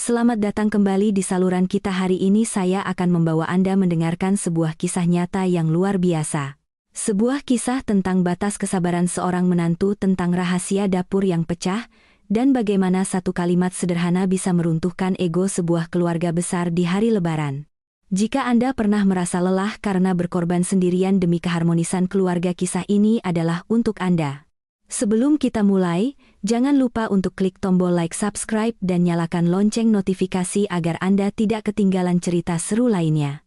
Selamat datang kembali di saluran kita. Hari ini saya akan membawa Anda mendengarkan sebuah kisah nyata yang luar biasa. Sebuah kisah tentang batas kesabaran seorang menantu, tentang rahasia dapur yang pecah, dan bagaimana satu kalimat sederhana bisa meruntuhkan ego sebuah keluarga besar di hari Lebaran. Jika Anda pernah merasa lelah karena berkorban sendirian demi keharmonisan keluarga, kisah ini adalah untuk Anda. Sebelum kita mulai, jangan lupa untuk klik tombol like, subscribe, dan nyalakan lonceng notifikasi agar Anda tidak ketinggalan cerita seru lainnya.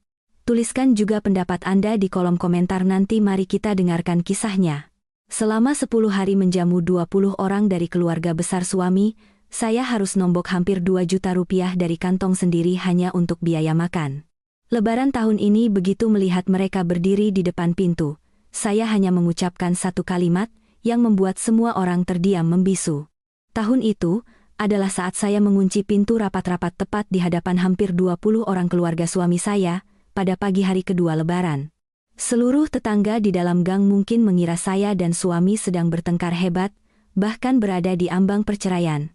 Tuliskan juga pendapat Anda di kolom komentar nanti. Mari kita dengarkan kisahnya. Selama 10 hari menjamu 20 orang dari keluarga besar suami, saya harus nombok hampir 2 juta rupiah dari kantong sendiri hanya untuk biaya makan. Lebaran tahun ini begitu melihat mereka berdiri di depan pintu, saya hanya mengucapkan satu kalimat yang membuat semua orang terdiam membisu. Tahun itu adalah saat saya mengunci pintu rapat-rapat tepat di hadapan hampir 20 orang keluarga suami saya pada pagi hari kedua Lebaran. Seluruh tetangga di dalam gang mungkin mengira saya dan suami sedang bertengkar hebat, bahkan berada di ambang perceraian.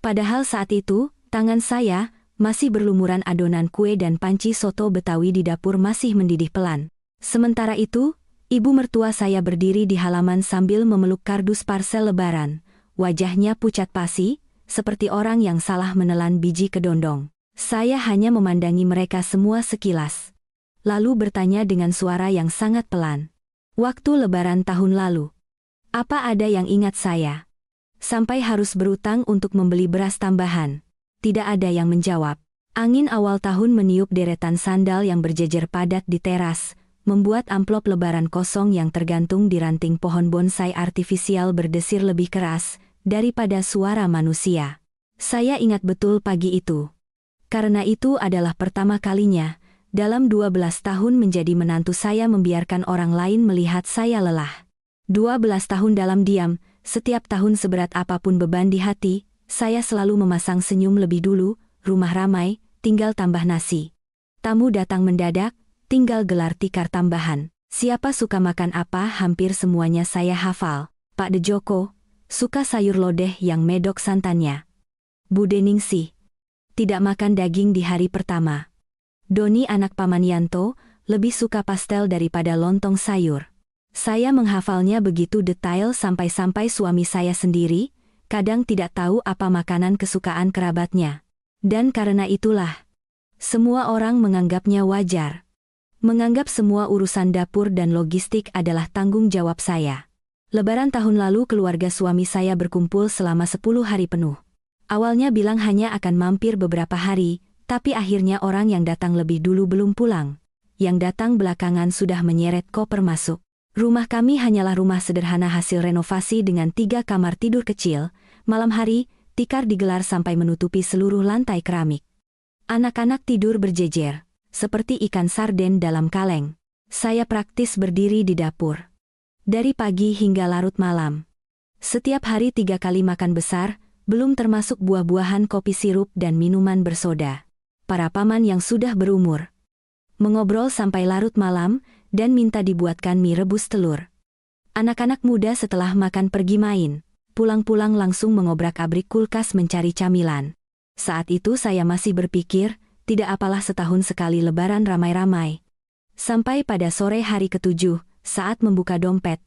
Padahal saat itu, tangan saya masih berlumuran adonan kue dan panci soto Betawi di dapur masih mendidih pelan. Sementara itu, ibu mertua saya berdiri di halaman sambil memeluk kardus parsel Lebaran. Wajahnya pucat pasi, seperti orang yang salah menelan biji kedondong. Saya hanya memandangi mereka semua sekilas, lalu bertanya dengan suara yang sangat pelan. Waktu Lebaran tahun lalu, apa ada yang ingat saya? Sampai harus berutang untuk membeli beras tambahan. Tidak ada yang menjawab. Angin awal tahun meniup deretan sandal yang berjejer padat di teras, membuat amplop Lebaran kosong yang tergantung di ranting pohon bonsai artifisial berdesir lebih keras daripada suara manusia. Saya ingat betul pagi itu. Karena itu adalah pertama kalinya dalam 12 tahun menjadi menantu saya membiarkan orang lain melihat saya lelah. 12 tahun dalam diam, setiap tahun seberat apapun beban di hati, saya selalu memasang senyum lebih dulu. Rumah ramai, tinggal tambah nasi. Tamu datang mendadak, tinggal gelar tikar tambahan. Siapa suka makan apa, hampir semuanya saya hafal. Pak De Joko suka sayur lodeh yang medok santannya. Bu Deningsih tidak makan daging di hari pertama. Doni anak Paman Yanto lebih suka pastel daripada lontong sayur. Saya menghafalnya begitu detail sampai-sampai suami saya sendiri kadang tidak tahu apa makanan kesukaan kerabatnya. Dan karena itulah, semua orang menganggapnya wajar. Menganggap semua urusan dapur dan logistik adalah tanggung jawab saya. Lebaran tahun lalu keluarga suami saya berkumpul selama 10 hari penuh. Awalnya bilang hanya akan mampir beberapa hari, tapi akhirnya orang yang datang lebih dulu belum pulang. Yang datang belakangan sudah menyeret koper masuk. Rumah kami hanyalah rumah sederhana hasil renovasi dengan 3 kamar tidur kecil. Malam hari, tikar digelar sampai menutupi seluruh lantai keramik. Anak-anak tidur berjejer, seperti ikan sarden dalam kaleng. Saya praktis berdiri di dapur. Dari pagi hingga larut malam. Setiap hari 3 kali makan besar, belum termasuk buah-buahan, kopi sirup, dan minuman bersoda. Para paman yang sudah berumur mengobrol sampai larut malam, dan minta dibuatkan mie rebus telur. Anak-anak muda setelah makan pergi main. Pulang-pulang langsung mengobrak-abrik kulkas mencari camilan. Saat itu saya masih berpikir, tidak apalah setahun sekali Lebaran ramai-ramai. Sampai pada sore hari ke-7, saat membuka dompet,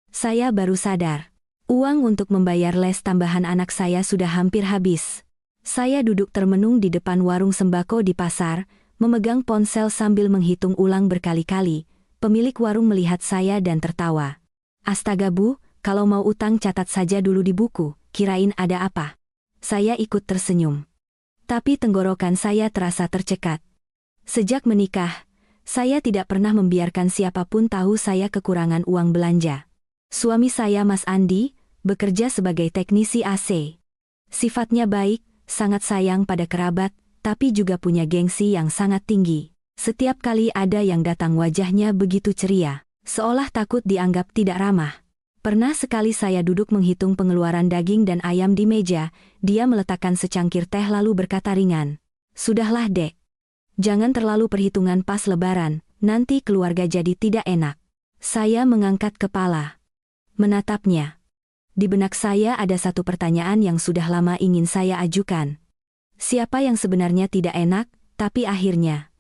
saya baru sadar. Uang untuk membayar les tambahan anak saya sudah hampir habis. Saya duduk termenung di depan warung sembako di pasar, memegang ponsel sambil menghitung ulang berkali-kali. Pemilik warung melihat saya dan tertawa. Astaga Bu, kalau mau utang catat saja dulu di buku, kirain ada apa. Saya ikut tersenyum. Tapi tenggorokan saya terasa tercekat. Sejak menikah, saya tidak pernah membiarkan siapapun tahu saya kekurangan uang belanja. Suami saya Mas Andi, bekerja sebagai teknisi AC. Sifatnya baik, sangat sayang pada kerabat, tapi juga punya gengsi yang sangat tinggi. Setiap kali ada yang datang wajahnya begitu ceria, seolah takut dianggap tidak ramah. Pernah sekali saya duduk menghitung pengeluaran daging dan ayam di meja, dia meletakkan secangkir teh lalu berkata ringan, "Sudahlah Dek. Jangan terlalu perhitungan pas Lebaran, nanti keluarga jadi tidak enak." Saya mengangkat kepala, menatapnya. Di benak saya ada satu pertanyaan yang sudah lama ingin saya ajukan. Siapa yang sebenarnya tidak enak, tapi akhirnya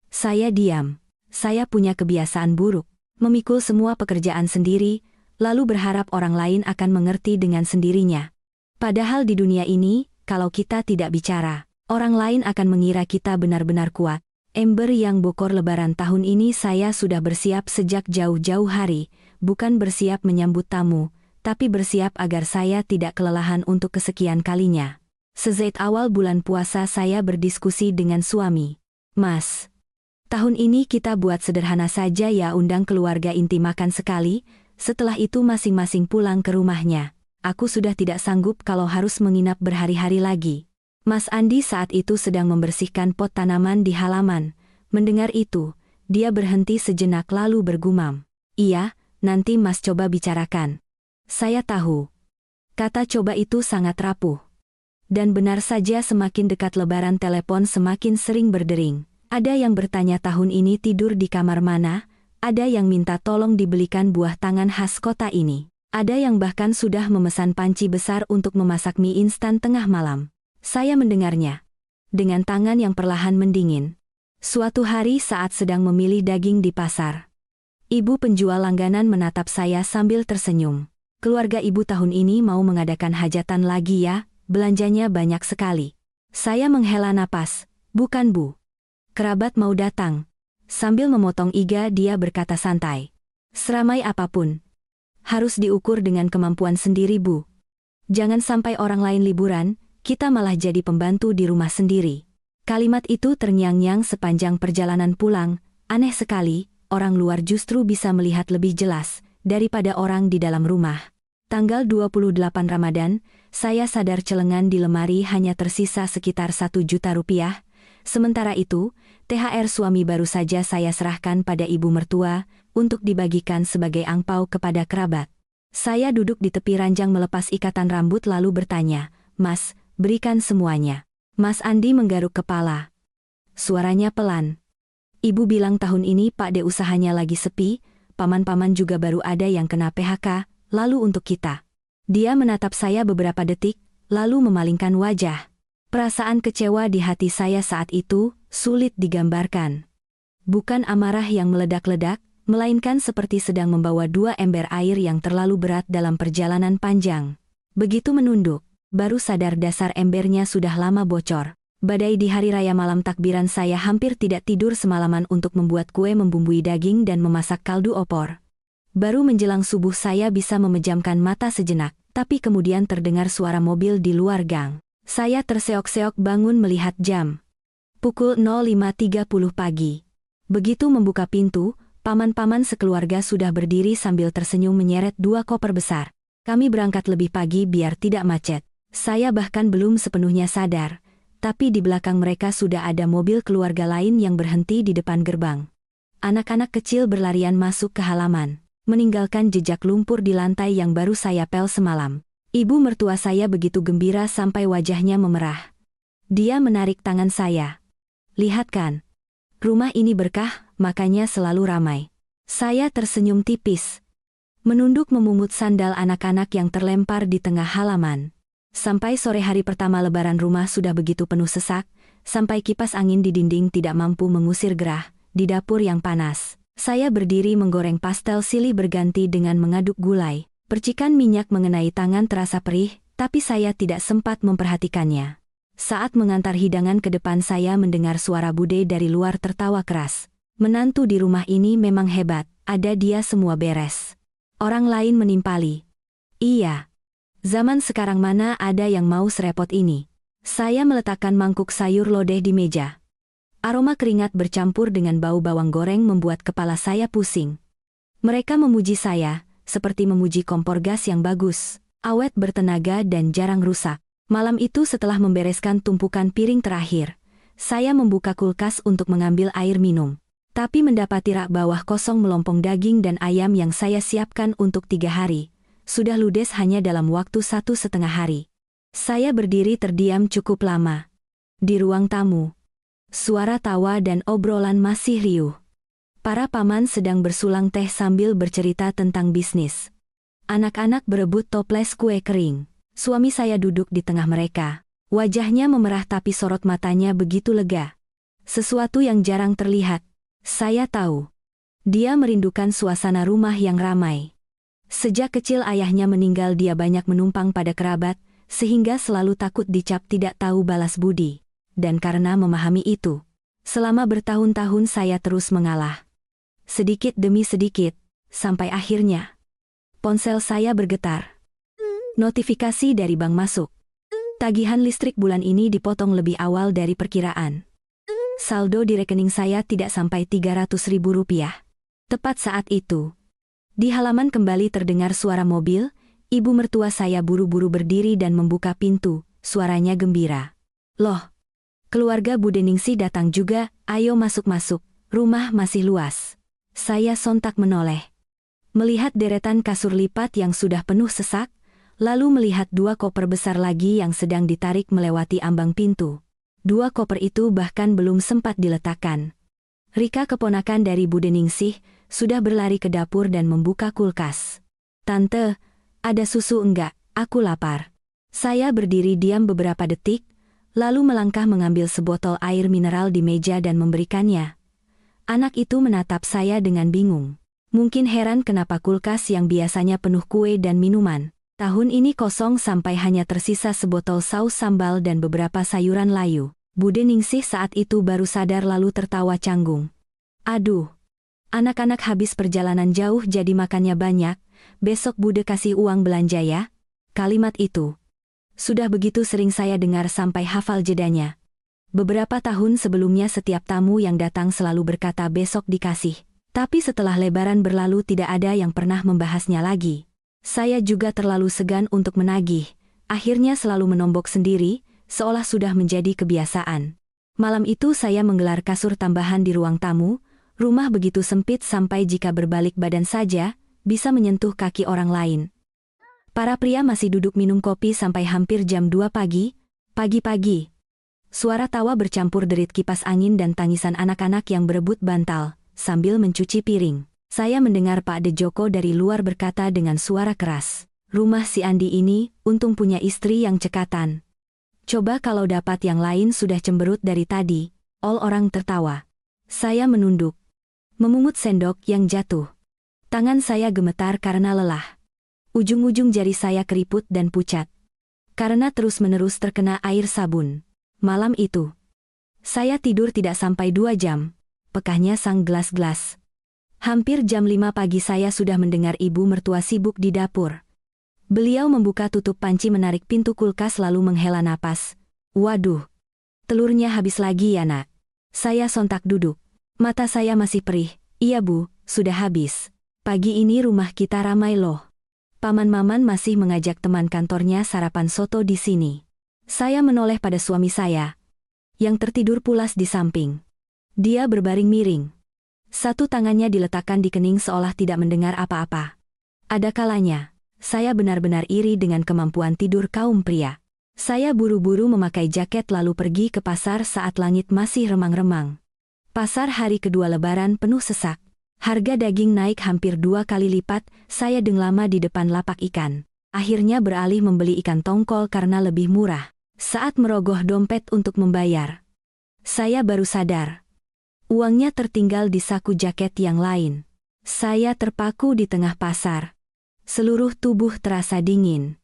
saya diam. Saya punya kebiasaan buruk, memikul semua pekerjaan sendiri, lalu berharap orang lain akan mengerti dengan sendirinya. Padahal di dunia ini, kalau kita tidak bicara, orang lain akan mengira kita benar-benar kuat. Ember yang bokor lebaran tahun ini saya sudah bersiap sejak jauh-jauh hari, bukan bersiap menyambut tamu, tapi bersiap agar saya tidak kelelahan untuk kesekian kalinya. Sejak awal bulan puasa saya berdiskusi dengan suami. Mas, tahun ini kita buat sederhana saja ya, undang keluarga inti makan sekali, setelah itu masing-masing pulang ke rumahnya. Aku sudah tidak sanggup kalau harus menginap berhari-hari lagi. Mas Andi saat itu sedang membersihkan pot tanaman di halaman. Mendengar itu, dia berhenti sejenak lalu bergumam. Iya, nanti Mas coba bicarakan. Saya tahu. Kata coba itu sangat rapuh. Dan benar saja semakin dekat lebaran telepon semakin sering berdering. Ada yang bertanya tahun ini tidur di kamar mana, ada yang minta tolong dibelikan buah tangan khas kota ini. Ada yang bahkan sudah memesan panci besar untuk memasak mie instan tengah malam. Saya mendengarnya. Dengan tangan yang perlahan mendingin. Suatu hari saat sedang memilih daging di pasar. Ibu penjual langganan menatap saya sambil tersenyum. Keluarga ibu tahun ini mau mengadakan hajatan lagi ya, belanjanya banyak sekali. Saya menghela napas, bukan Bu. Kerabat mau datang. Sambil memotong iga dia berkata santai. Seramai apapun. Harus diukur dengan kemampuan sendiri Bu. Jangan sampai orang lain liburan, kita malah jadi pembantu di rumah sendiri. Kalimat itu terngiang-ngiang sepanjang perjalanan pulang, aneh sekali, orang luar justru bisa melihat lebih jelas daripada orang di dalam rumah. Tanggal 28 Ramadan, saya sadar celengan di lemari hanya tersisa sekitar 1 juta rupiah. Sementara itu, THR suami baru saja saya serahkan pada ibu mertua untuk dibagikan sebagai angpau kepada kerabat. Saya duduk di tepi ranjang melepas ikatan rambut lalu bertanya, Mas, berikan semuanya. Mas Andi menggaruk kepala. Suaranya pelan. Ibu bilang tahun ini Pak De usahanya lagi sepi, paman-paman juga baru ada yang kena PHK, lalu untuk kita. Dia menatap saya beberapa detik, lalu memalingkan wajah. Perasaan kecewa di hati saya saat itu sulit digambarkan. Bukan amarah yang meledak-ledak, melainkan seperti sedang membawa 2 ember air yang terlalu berat dalam perjalanan panjang. Begitu menunduk, baru sadar dasar embernya sudah lama bocor. Badai di hari raya malam takbiran saya hampir tidak tidur semalaman untuk membuat kue membumbui daging dan memasak kaldu opor. Baru menjelang subuh saya bisa memejamkan mata sejenak, tapi kemudian terdengar suara mobil di luar gang. Saya terseok-seok bangun melihat jam. Pukul 05.30 pagi. Begitu membuka pintu, paman-paman sekeluarga sudah berdiri sambil tersenyum menyeret 2 koper besar. Kami berangkat lebih pagi biar tidak macet. Saya bahkan belum sepenuhnya sadar, tapi di belakang mereka sudah ada mobil keluarga lain yang berhenti di depan gerbang. Anak-anak kecil berlarian masuk ke halaman, meninggalkan jejak lumpur di lantai yang baru saya pel semalam. Ibu mertua saya begitu gembira sampai wajahnya memerah. Dia menarik tangan saya. Lihat kan, rumah ini berkah, makanya selalu ramai. Saya tersenyum tipis. Menunduk memungut sandal anak-anak yang terlempar di tengah halaman. Sampai sore hari pertama lebaran rumah sudah begitu penuh sesak, sampai kipas angin di dinding tidak mampu mengusir gerah, di dapur yang panas. Saya berdiri menggoreng pastel silih berganti dengan mengaduk gulai. Percikan minyak mengenai tangan terasa perih, tapi saya tidak sempat memperhatikannya. Saat mengantar hidangan ke depan saya mendengar suara Bude dari luar tertawa keras. Menantu di rumah ini memang hebat, ada dia semua beres. Orang lain menimpali. Iya. Zaman sekarang mana ada yang mau serepot ini. Saya meletakkan mangkuk sayur lodeh di meja. Aroma keringat bercampur dengan bau bawang goreng membuat kepala saya pusing. Mereka memuji saya, seperti memuji kompor gas yang bagus, awet bertenaga dan jarang rusak. Malam itu setelah membereskan tumpukan piring terakhir, saya membuka kulkas untuk mengambil air minum. Tapi mendapati rak bawah kosong melompong daging dan ayam yang saya siapkan untuk 3 hari. Sudah ludes hanya dalam waktu 1,5 hari. Saya berdiri terdiam cukup lama. Di ruang tamu, suara tawa dan obrolan masih riuh. Para paman sedang bersulang teh sambil bercerita tentang bisnis. Anak-anak berebut toples kue kering. Suami saya duduk di tengah mereka. Wajahnya memerah tapi sorot matanya begitu lega. Sesuatu yang jarang terlihat. Saya tahu. Dia merindukan suasana rumah yang ramai. Sejak kecil ayahnya meninggal, dia banyak menumpang pada kerabat, sehingga selalu takut dicap tidak tahu balas budi. Dan karena memahami itu, selama bertahun-tahun saya terus mengalah. Sedikit demi sedikit, sampai akhirnya ponsel saya bergetar. Notifikasi dari bank masuk. Tagihan listrik bulan ini dipotong lebih awal dari perkiraan. Saldo di rekening saya tidak sampai Rp300.000. Tepat saat itu, di halaman kembali terdengar suara mobil. Ibu mertua saya buru-buru berdiri dan membuka pintu, suaranya gembira. Loh, keluarga Bu Deningsih datang juga, ayo masuk-masuk, rumah masih luas. Saya sontak menoleh. Melihat deretan kasur lipat yang sudah penuh sesak, lalu melihat 2 koper besar lagi yang sedang ditarik melewati ambang pintu. 2 koper itu bahkan belum sempat diletakkan. Rika, keponakan dari Bu Deningsih, sudah berlari ke dapur dan membuka kulkas. Tante, ada susu enggak? Aku lapar. Saya berdiri diam beberapa detik, lalu melangkah mengambil sebotol air mineral di meja dan memberikannya. Anak itu menatap saya dengan bingung. Mungkin heran kenapa kulkas yang biasanya penuh kue dan minuman, tahun ini kosong sampai hanya tersisa sebotol saus sambal dan beberapa sayuran layu. Bu Deningsih saat itu baru sadar lalu tertawa canggung. Aduh, anak-anak habis perjalanan jauh jadi makannya banyak, besok Bude kasih uang belanja ya. Kalimat itu sudah begitu sering saya dengar sampai hafal jedanya. Beberapa tahun sebelumnya setiap tamu yang datang selalu berkata besok dikasih. Tapi setelah Lebaran berlalu tidak ada yang pernah membahasnya lagi. Saya juga terlalu segan untuk menagih, akhirnya selalu menombok sendiri, seolah sudah menjadi kebiasaan. Malam itu saya menggelar kasur tambahan di ruang tamu, rumah begitu sempit sampai jika berbalik badan saja, bisa menyentuh kaki orang lain. Para pria masih duduk minum kopi sampai hampir jam 2 pagi, pagi-pagi. Suara tawa bercampur derit kipas angin dan tangisan anak-anak yang berebut bantal, sambil mencuci piring. Saya mendengar Pak De Joko dari luar berkata dengan suara keras, rumah si Andi ini, untung punya istri yang cekatan. Coba kalau dapat yang lain sudah cemberut dari tadi. All orang tertawa. Saya menunduk, memungut sendok yang jatuh. Tangan saya gemetar karena lelah. Ujung-ujung jari saya keriput dan pucat. Karena terus-menerus terkena air sabun. Malam itu, saya tidur tidak sampai 2 jam. Pekahnya sang gelas-gelas. Hampir jam 5 pagi saya sudah mendengar ibu mertua sibuk di dapur. Beliau membuka tutup panci, menarik pintu kulkas lalu menghela napas. Waduh, telurnya habis lagi ya nak. Saya sontak duduk. Mata saya masih perih. Iya bu, sudah habis. Pagi ini rumah kita ramai loh. Paman Maman masih mengajak teman kantornya sarapan soto di sini. Saya menoleh pada suami saya, yang tertidur pulas di samping. Dia berbaring miring. Satu tangannya diletakkan di kening seolah tidak mendengar apa-apa. Ada kalanya, saya benar-benar iri dengan kemampuan tidur kaum pria. Saya buru-buru memakai jaket lalu pergi ke pasar saat langit masih remang-remang. Pasar hari kedua Lebaran penuh sesak. Harga daging naik hampir 2 kali lipat, saya deng lama di depan lapak ikan. Akhirnya beralih membeli ikan tongkol karena lebih murah. Saat merogoh dompet untuk membayar, saya baru sadar. Uangnya tertinggal di saku jaket yang lain. Saya terpaku di tengah pasar. Seluruh tubuh terasa dingin.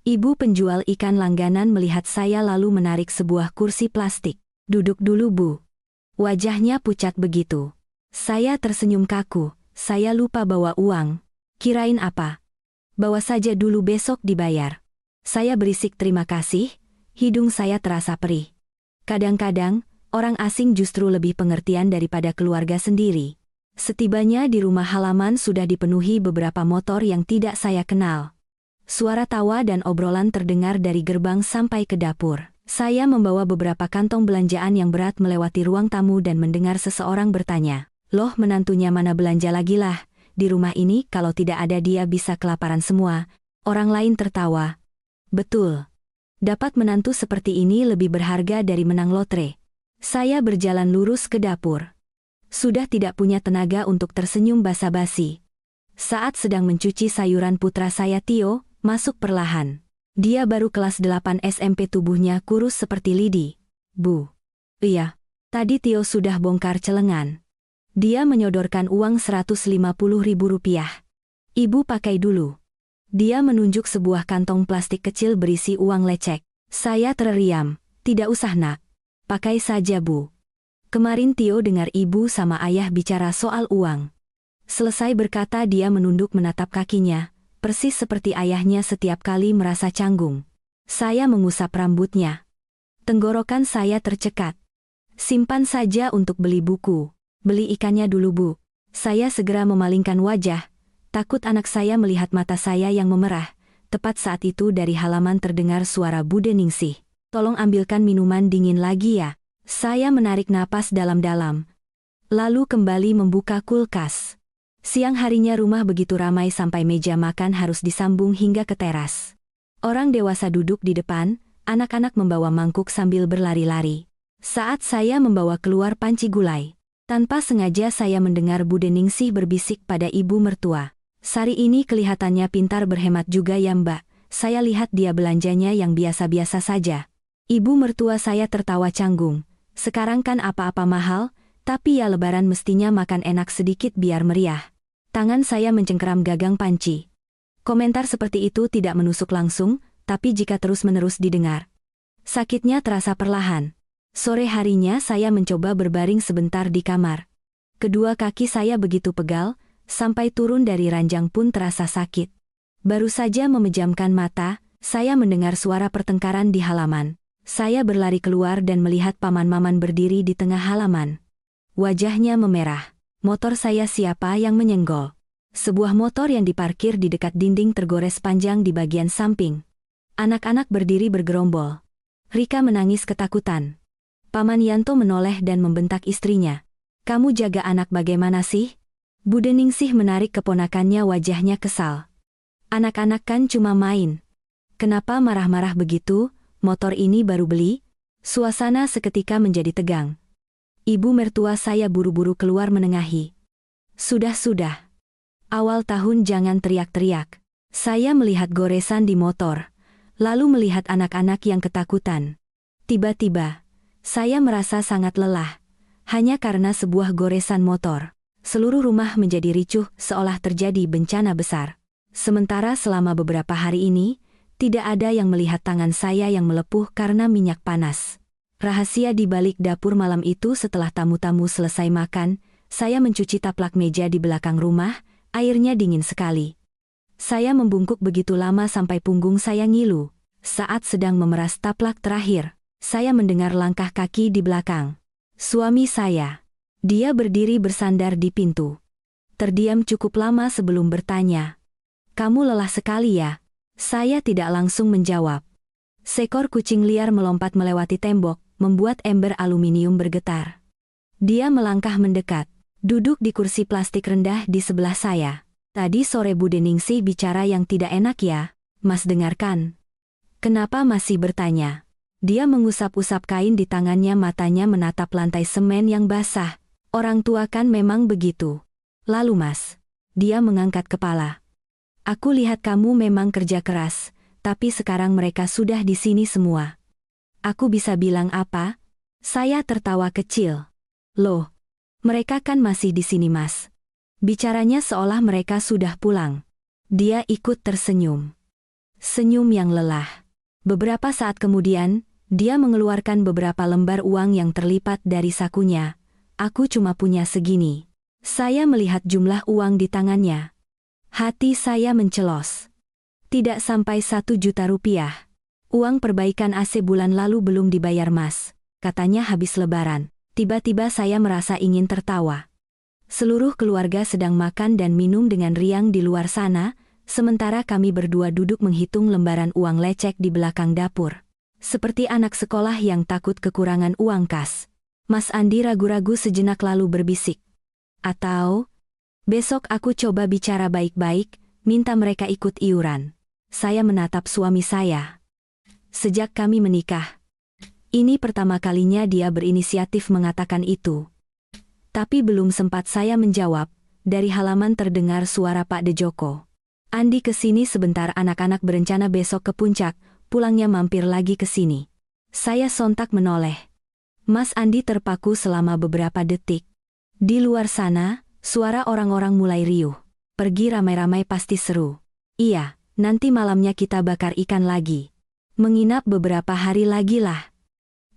Ibu penjual ikan langganan melihat saya lalu menarik sebuah kursi plastik. Duduk dulu bu. Wajahnya pucat begitu. Saya tersenyum kaku. Saya lupa bawa uang. Kirain apa? Bawa saja dulu besok dibayar. Saya berisik terima kasih. Hidung saya terasa perih. Kadang-kadang, orang asing justru lebih pengertian daripada keluarga sendiri. Setibanya di rumah halaman sudah dipenuhi beberapa motor yang tidak saya kenal. Suara tawa dan obrolan terdengar dari gerbang sampai ke dapur. Saya membawa beberapa kantong belanjaan yang berat melewati ruang tamu dan mendengar seseorang bertanya, "Loh, menantunya mana belanja lagi lah? Di rumah ini kalau tidak ada dia bisa kelaparan semua." Orang lain tertawa. Betul. Dapat menantu seperti ini lebih berharga dari menang lotre. Saya berjalan lurus ke dapur. Sudah tidak punya tenaga untuk tersenyum basa-basi. Saat sedang mencuci sayuran putra saya Tio, masuk perlahan. Dia baru kelas 8 SMP, tubuhnya kurus seperti lidi. Bu. Iya. Tadi Tio sudah bongkar celengan. Dia menyodorkan uang Rp150.000. Ibu pakai dulu. Dia menunjuk sebuah kantong plastik kecil berisi uang lecek. Saya tereriam. Tidak usah nak. Pakai saja bu. Kemarin Tio dengar ibu sama ayah bicara soal uang. Selesai berkata dia menunduk menatap kakinya, persis seperti ayahnya setiap kali merasa canggung. Saya mengusap rambutnya. Tenggorokan saya tercekat. Simpan saja untuk beli buku. Beli ikannya dulu bu. Saya segera memalingkan wajah. Takut anak saya melihat mata saya yang memerah. Tepat saat itu dari halaman terdengar suara Bude Ningsih. Tolong ambilkan minuman dingin lagi ya. Saya menarik napas dalam-dalam. Lalu kembali membuka kulkas. Siang harinya rumah begitu ramai sampai meja makan harus disambung hingga ke teras. Orang dewasa duduk di depan, anak-anak membawa mangkuk sambil berlari-lari. Saat saya membawa keluar panci gulai, tanpa sengaja saya mendengar Bude Ningsih berbisik pada ibu mertua. Sari ini kelihatannya pintar berhemat juga ya mbak, saya lihat dia belanjanya yang biasa-biasa saja. Ibu mertua saya tertawa canggung. Sekarang kan apa-apa mahal, tapi ya lebaran mestinya makan enak sedikit biar meriah. Tangan saya mencengkeram gagang panci. Komentar seperti itu tidak menusuk langsung, tapi jika terus-menerus didengar, sakitnya terasa perlahan. Sore harinya saya mencoba berbaring sebentar di kamar. Kedua kaki saya begitu pegal, sampai turun dari ranjang pun terasa sakit. Baru saja memejamkan mata, saya mendengar suara pertengkaran di halaman. Saya berlari keluar dan melihat paman Maman berdiri di tengah halaman. Wajahnya memerah. Motor saya siapa yang menyenggol? Sebuah motor yang diparkir di dekat dinding tergores panjang di bagian samping. Anak-anak berdiri bergerombol. Rika menangis ketakutan. Paman Yanto menoleh dan membentak istrinya. Kamu jaga anak bagaimana sih? Bude Ningsih menarik keponakannya, wajahnya kesal. Anak-anak kan cuma main. Kenapa marah-marah begitu? Motor ini baru beli? Suasana seketika menjadi tegang. Ibu mertua saya buru-buru keluar menengahi. Sudah. Awal tahun jangan teriak-teriak. Saya melihat goresan di motor, lalu melihat anak-anak yang ketakutan. Tiba-tiba, saya merasa sangat lelah. Hanya karena sebuah goresan motor, seluruh rumah menjadi ricuh seolah terjadi bencana besar. Sementara selama beberapa hari ini, tidak ada yang melihat tangan saya yang melepuh karena minyak panas. Rahasia di balik dapur malam itu, setelah tamu-tamu selesai makan, saya mencuci taplak meja di belakang rumah, airnya dingin sekali. Saya membungkuk begitu lama sampai punggung saya ngilu. Saat sedang memeras taplak terakhir, saya mendengar langkah kaki di belakang. Suami saya. Dia berdiri bersandar di pintu. Terdiam cukup lama sebelum bertanya. Kamu lelah sekali ya? Saya tidak langsung menjawab. Seekor kucing liar melompat melewati tembok, membuat ember aluminium bergetar. Dia melangkah mendekat, duduk di kursi plastik rendah di sebelah saya. Tadi sore Bude Ningsih bicara yang tidak enak ya, Mas dengarkan. Kenapa masih bertanya? Dia mengusap-usap kain di tangannya, matanya menatap lantai semen yang basah. Orang tua kan memang begitu. Lalu Mas. Dia mengangkat kepala. Aku lihat kamu memang kerja keras, tapi sekarang mereka sudah di sini semua. Aku bisa bilang apa? Saya tertawa kecil. Loh, mereka kan masih di sini Mas. Bicaranya seolah mereka sudah pulang. Dia ikut tersenyum. Senyum yang lelah. Beberapa saat kemudian, dia mengeluarkan beberapa lembar uang yang terlipat dari sakunya. Aku cuma punya segini. Saya melihat jumlah uang di tangannya. Hati saya mencelos. Tidak sampai 1 juta rupiah. Uang perbaikan AC bulan lalu belum dibayar Mas. Katanya habis lebaran. Tiba-tiba saya merasa ingin tertawa. Seluruh keluarga sedang makan dan minum dengan riang di luar sana, sementara kami berdua duduk menghitung lembaran uang lecek di belakang dapur. Seperti anak sekolah yang takut kekurangan uang kas. Mas Andi ragu-ragu sejenak lalu berbisik. Atau, besok aku coba bicara baik-baik, minta mereka ikut iuran. Saya menatap suami saya. Sejak kami menikah, ini pertama kalinya dia berinisiatif mengatakan itu. Tapi belum sempat saya menjawab, dari halaman terdengar suara Pak De Joko. Andi ke sini sebentar, anak-anak berencana besok ke puncak, pulangnya mampir lagi ke sini. Saya sontak menoleh. Mas Andi terpaku selama beberapa detik. Di luar sana, suara orang-orang mulai riuh. Pergi ramai-ramai pasti seru. Iya, nanti malamnya kita bakar ikan lagi. Menginap beberapa hari lagi lah.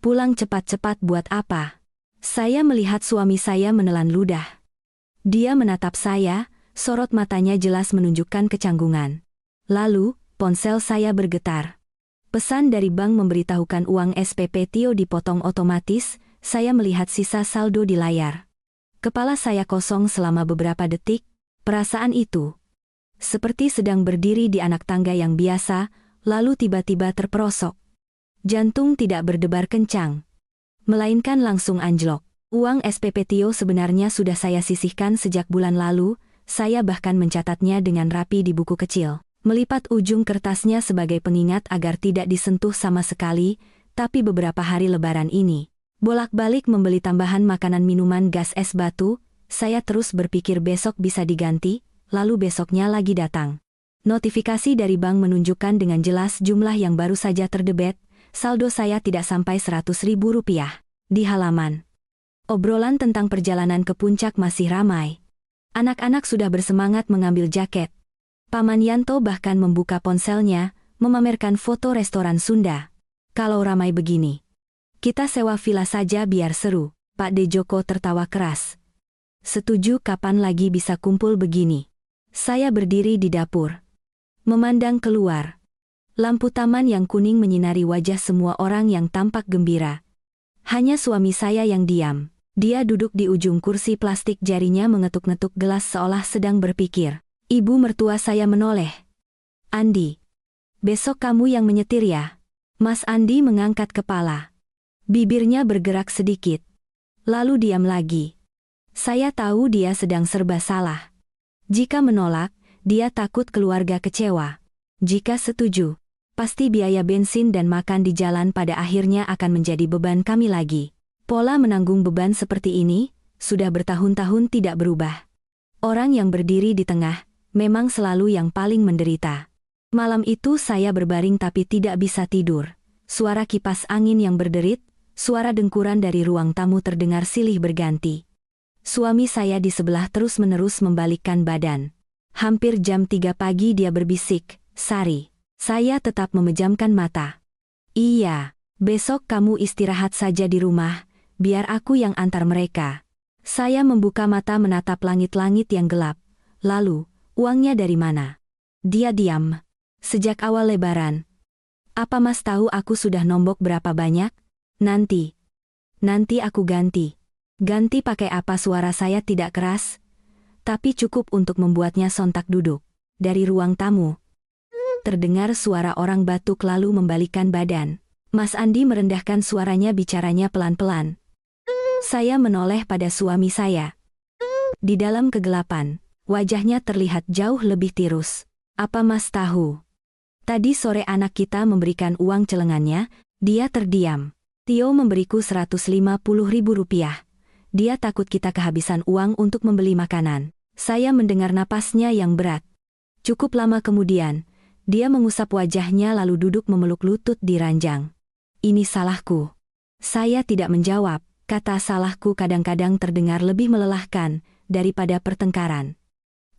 Pulang cepat-cepat buat apa? Saya melihat suami saya menelan ludah. Dia menatap saya, sorot matanya jelas menunjukkan kecanggungan. Lalu, ponsel saya bergetar. Pesan dari bank memberitahukan uang SPP Tio dipotong otomatis, saya melihat sisa saldo di layar. Kepala saya kosong selama beberapa detik, perasaan itu seperti sedang berdiri di anak tangga yang biasa, lalu tiba-tiba terperosok. Jantung tidak berdebar kencang, melainkan langsung anjlok. Uang SPP Tio sebenarnya sudah saya sisihkan sejak bulan lalu, saya bahkan mencatatnya dengan rapi di buku kecil. Melipat ujung kertasnya sebagai pengingat agar tidak disentuh sama sekali, tapi beberapa hari lebaran ini, bolak-balik membeli tambahan makanan minuman gas es batu, saya terus berpikir besok bisa diganti, lalu besoknya lagi datang. Notifikasi dari bank menunjukkan dengan jelas jumlah yang baru saja terdebet, saldo saya tidak sampai Rp100.000. Di halaman obrolan tentang perjalanan ke puncak masih ramai. Anak-anak sudah bersemangat mengambil jaket. Paman Yanto bahkan membuka ponselnya, memamerkan foto restoran Sunda. Kalau ramai begini, kita sewa villa saja biar seru. Pak De Joko tertawa keras. Setuju, kapan lagi bisa kumpul begini? Saya berdiri di dapur, memandang keluar. Lampu taman yang kuning menyinari wajah semua orang yang tampak gembira. Hanya suami saya yang diam. Dia duduk di ujung kursi plastik, jarinya mengetuk-ngetuk gelas seolah sedang berpikir. Ibu mertua saya menoleh. Andi, besok kamu yang menyetir ya? Mas Andi mengangkat kepala. Bibirnya bergerak sedikit. Lalu diam lagi. Saya tahu dia sedang serba salah. Jika menolak, dia takut keluarga kecewa. Jika setuju, pasti biaya bensin dan makan di jalan pada akhirnya akan menjadi beban kami lagi. Pola menanggung beban seperti ini, sudah bertahun-tahun tidak berubah. Orang yang berdiri di tengah, memang selalu yang paling menderita. Malam itu saya berbaring tapi tidak bisa tidur. Suara kipas angin yang berderit, suara dengkuran dari ruang tamu terdengar silih berganti. Suami saya di sebelah terus-menerus membalikkan badan. Hampir jam 3 pagi dia berbisik, Sari. Saya tetap memejamkan mata. Iya, besok kamu istirahat saja di rumah, biar aku yang antar mereka. Saya membuka mata menatap langit-langit yang gelap. Lalu, uangnya dari mana? Dia diam. Sejak awal lebaran. Apa Mas tahu aku sudah nombok berapa banyak? Nanti aku ganti. Ganti pakai apa? Suara saya tidak keras, tapi cukup untuk membuatnya sontak duduk. Dari ruang tamu terdengar suara orang batuk lalu membalikkan badan. Mas Andi merendahkan suaranya, bicaranya pelan-pelan. Saya menoleh pada suami saya. Di dalam kegelapan, wajahnya terlihat jauh lebih tirus. Apa Mas tahu? Tadi sore anak kita memberikan uang celengannya, dia terdiam. Tio memberiku Rp150.000. Dia takut kita kehabisan uang untuk membeli makanan. Saya mendengar napasnya yang berat. Cukup lama kemudian, dia mengusap wajahnya lalu duduk memeluk lutut di ranjang. Ini salahku. Saya tidak menjawab. Kata salahku kadang-kadang terdengar lebih melelahkan daripada pertengkaran.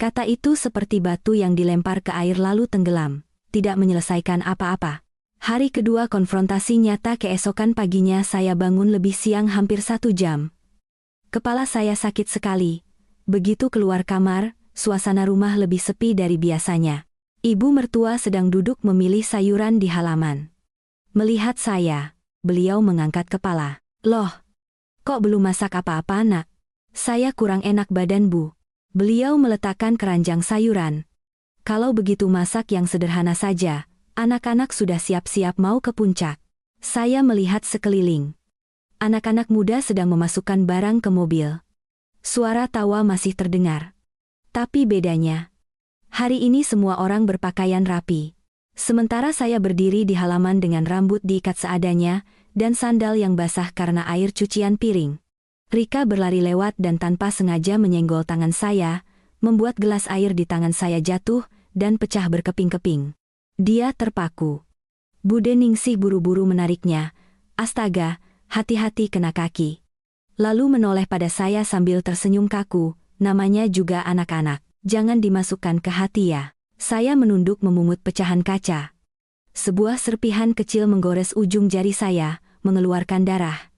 Kata itu seperti batu yang dilempar ke air lalu tenggelam, tidak menyelesaikan apa-apa. Hari kedua konfrontasi nyata. Keesokan paginya saya bangun lebih siang hampir 1 jam. Kepala saya sakit sekali. Begitu keluar kamar, suasana rumah lebih sepi dari biasanya. Ibu mertua sedang duduk memilih sayuran di halaman. Melihat saya, beliau mengangkat kepala. Loh, kok belum masak apa-apa nak? Saya kurang enak badan Bu. Beliau meletakkan keranjang sayuran. Kalau begitu masak yang sederhana saja, anak-anak sudah siap-siap mau ke puncak. Saya melihat sekeliling. Anak-anak muda sedang memasukkan barang ke mobil. Suara tawa masih terdengar. Tapi bedanya, hari ini semua orang berpakaian rapi. Sementara saya berdiri di halaman dengan rambut diikat seadanya, dan sandal yang basah karena air cucian piring. Rika berlari lewat dan tanpa sengaja menyenggol tangan saya, membuat gelas air di tangan saya jatuh, dan pecah berkeping-keping. Dia terpaku. Bude Ningsih buru-buru menariknya. Astaga, hati-hati kena kaki. Lalu menoleh pada saya sambil tersenyum kaku, namanya juga anak-anak. Jangan dimasukkan ke hati ya. Saya menunduk memungut pecahan kaca. Sebuah serpihan kecil menggores ujung jari saya, mengeluarkan darah.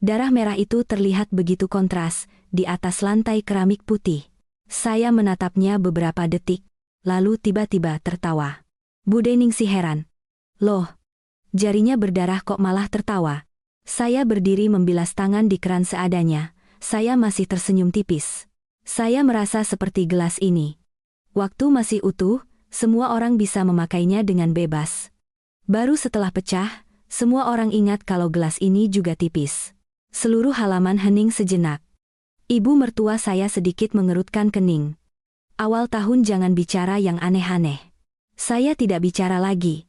Darah merah itu terlihat begitu kontras, di atas lantai keramik putih. Saya menatapnya beberapa detik, lalu tiba-tiba tertawa. Bude Ningsih heran. Loh, jarinya berdarah kok malah tertawa. Saya berdiri membilas tangan di keran seadanya, saya masih tersenyum tipis. Saya merasa seperti gelas ini. Waktu masih utuh, semua orang bisa memakainya dengan bebas. Baru setelah pecah, semua orang ingat kalau gelas ini juga tipis. Seluruh halaman hening sejenak. Ibu mertua saya sedikit mengerutkan kening. Awal tahun jangan bicara yang aneh-aneh. Saya tidak bicara lagi.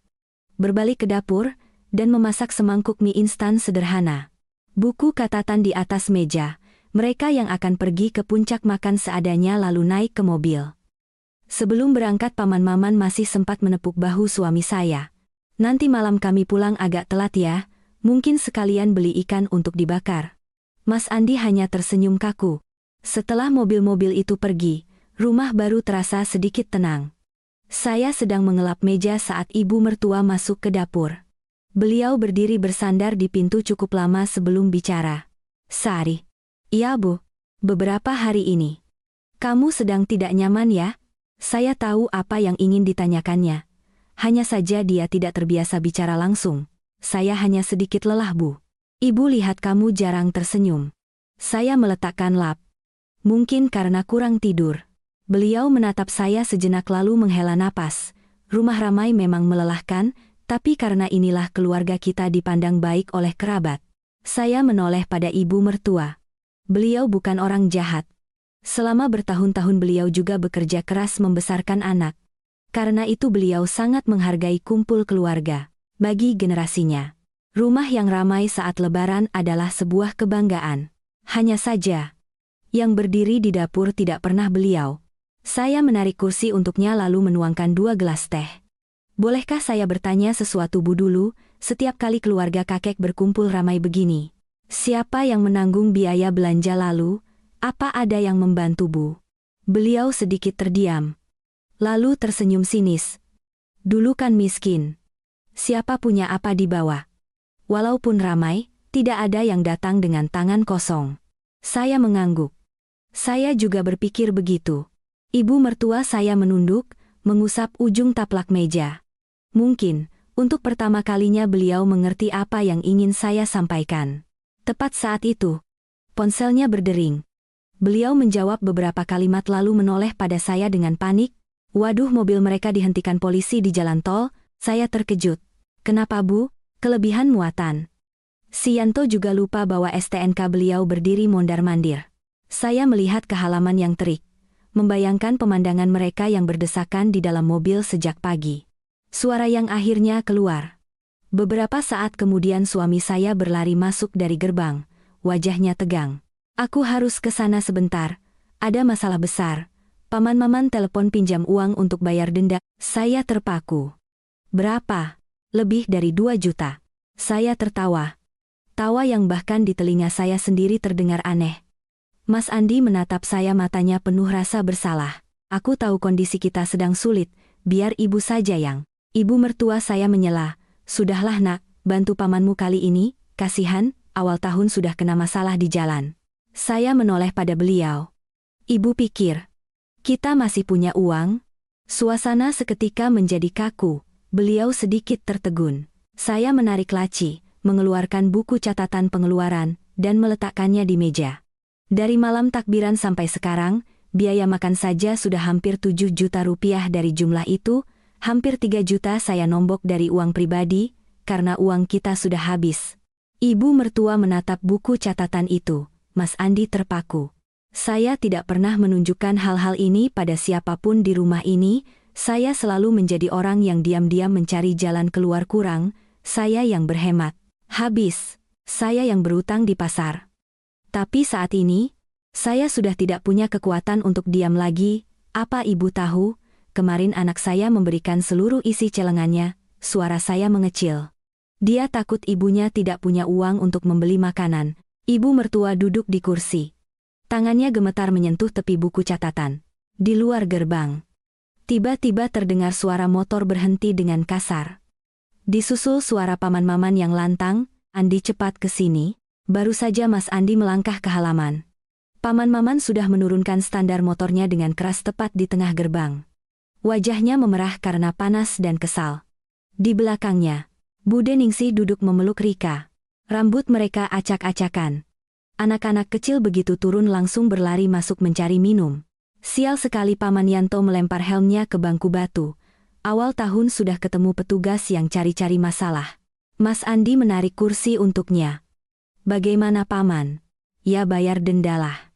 Berbalik ke dapur, dan memasak semangkuk mie instan sederhana. Buku catatan di atas meja. Mereka yang akan pergi ke puncak makan seadanya lalu naik ke mobil. Sebelum berangkat paman Maman masih sempat menepuk bahu suami saya. Nanti malam kami pulang agak telat ya, mungkin sekalian beli ikan untuk dibakar. Mas Andi hanya tersenyum kaku. Setelah mobil-mobil itu pergi, rumah baru terasa sedikit tenang. Saya sedang mengelap meja saat ibu mertua masuk ke dapur. Beliau berdiri bersandar di pintu cukup lama sebelum bicara. Sari. Iya Bu. Beberapa hari ini. Kamu sedang tidak nyaman ya? Saya tahu apa yang ingin ditanyakannya. Hanya saja dia tidak terbiasa bicara langsung. Saya hanya sedikit lelah Bu. Ibu lihat kamu jarang tersenyum. Saya meletakkan lap. Mungkin karena kurang tidur. Beliau menatap saya sejenak lalu menghela napas. Rumah ramai memang melelahkan, tapi karena inilah keluarga kita dipandang baik oleh kerabat. Saya menoleh pada ibu mertua. Beliau bukan orang jahat. Selama bertahun-tahun beliau juga bekerja keras membesarkan anak. Karena itu beliau sangat menghargai kumpul keluarga. Bagi generasinya, rumah yang ramai saat Lebaran adalah sebuah kebanggaan. Hanya saja, yang berdiri di dapur tidak pernah beliau. Saya menarik kursi untuknya lalu menuangkan 2 gelas teh. Bolehkah saya bertanya sesuatu Bu dulu, setiap kali keluarga kakek berkumpul ramai begini? Siapa yang menanggung biaya belanja lalu? Apa ada yang membantu Bu? Beliau sedikit terdiam. Lalu tersenyum sinis. Dulu kan miskin. Siapa punya apa dibawa? Walaupun ramai, tidak ada yang datang dengan tangan kosong. Saya mengangguk. Saya juga berpikir begitu. Ibu mertua saya menunduk, mengusap ujung taplak meja. Mungkin, untuk pertama kalinya beliau mengerti apa yang ingin saya sampaikan. Tepat saat itu, ponselnya berdering. Beliau menjawab beberapa kalimat lalu menoleh pada saya dengan panik. Waduh, mobil mereka dihentikan polisi di jalan tol. Saya terkejut. Kenapa Bu? Kelebihan muatan. Si Yanto juga lupa bawa STNK. Beliau berdiri mondar-mandir. Saya melihat ke halaman yang terik. Membayangkan pemandangan mereka yang berdesakan di dalam mobil sejak pagi. Suara yang akhirnya keluar. Beberapa saat kemudian suami saya berlari masuk dari gerbang. Wajahnya tegang. Aku harus ke sana sebentar. Ada masalah besar. Paman Maman telepon pinjam uang untuk bayar denda. Saya terpaku. Berapa? Lebih dari 2 juta. Saya tertawa. Tawa yang bahkan di telinga saya sendiri terdengar aneh. Mas Andi menatap saya, matanya penuh rasa bersalah. Aku tahu kondisi kita sedang sulit, biar ibu saja yang. Ibu mertua saya menyela. Sudahlah nak, bantu pamanmu kali ini, kasihan, awal tahun sudah kena masalah di jalan. Saya menoleh pada beliau. Ibu pikir, kita masih punya uang? Suasana seketika menjadi kaku, beliau sedikit tertegun. Saya menarik laci, mengeluarkan buku catatan pengeluaran, dan meletakkannya di meja. Dari malam takbiran sampai sekarang, biaya makan saja sudah hampir 7 juta rupiah. Dari jumlah itu, hampir 3 juta saya nombok dari uang pribadi, karena uang kita sudah habis. Ibu mertua menatap buku catatan itu. Mas Andi terpaku. Saya tidak pernah menunjukkan hal-hal ini pada siapapun di rumah ini. Saya selalu menjadi orang yang diam-diam mencari jalan keluar. Kurang, saya yang berhemat. Habis, saya yang berutang di pasar. Tapi saat ini, saya sudah tidak punya kekuatan untuk diam lagi. Apa ibu tahu? kemarin anak saya memberikan seluruh isi celengannya." Suara saya mengecil. Dia takut ibunya tidak punya uang untuk membeli makanan. Ibu mertua duduk di kursi. Tangannya gemetar menyentuh tepi buku catatan. Di luar gerbang, tiba-tiba terdengar suara motor berhenti dengan kasar. Disusul suara paman Maman yang lantang, "Andi, cepat ke sini." Baru saja Mas Andi melangkah ke halaman. Paman Maman sudah menurunkan standar motornya dengan keras tepat di tengah gerbang. Wajahnya memerah karena panas dan kesal. Di belakangnya, Bude Ningsih duduk memeluk Rika. Rambut mereka acak-acakan. Anak-anak kecil begitu turun langsung berlari masuk mencari minum. Sial sekali, Paman Yanto melempar helmnya ke bangku batu. Awal tahun sudah ketemu petugas yang cari-cari masalah. Mas Andi menarik kursi untuknya. "Bagaimana Paman?" "Ya bayar dendalah.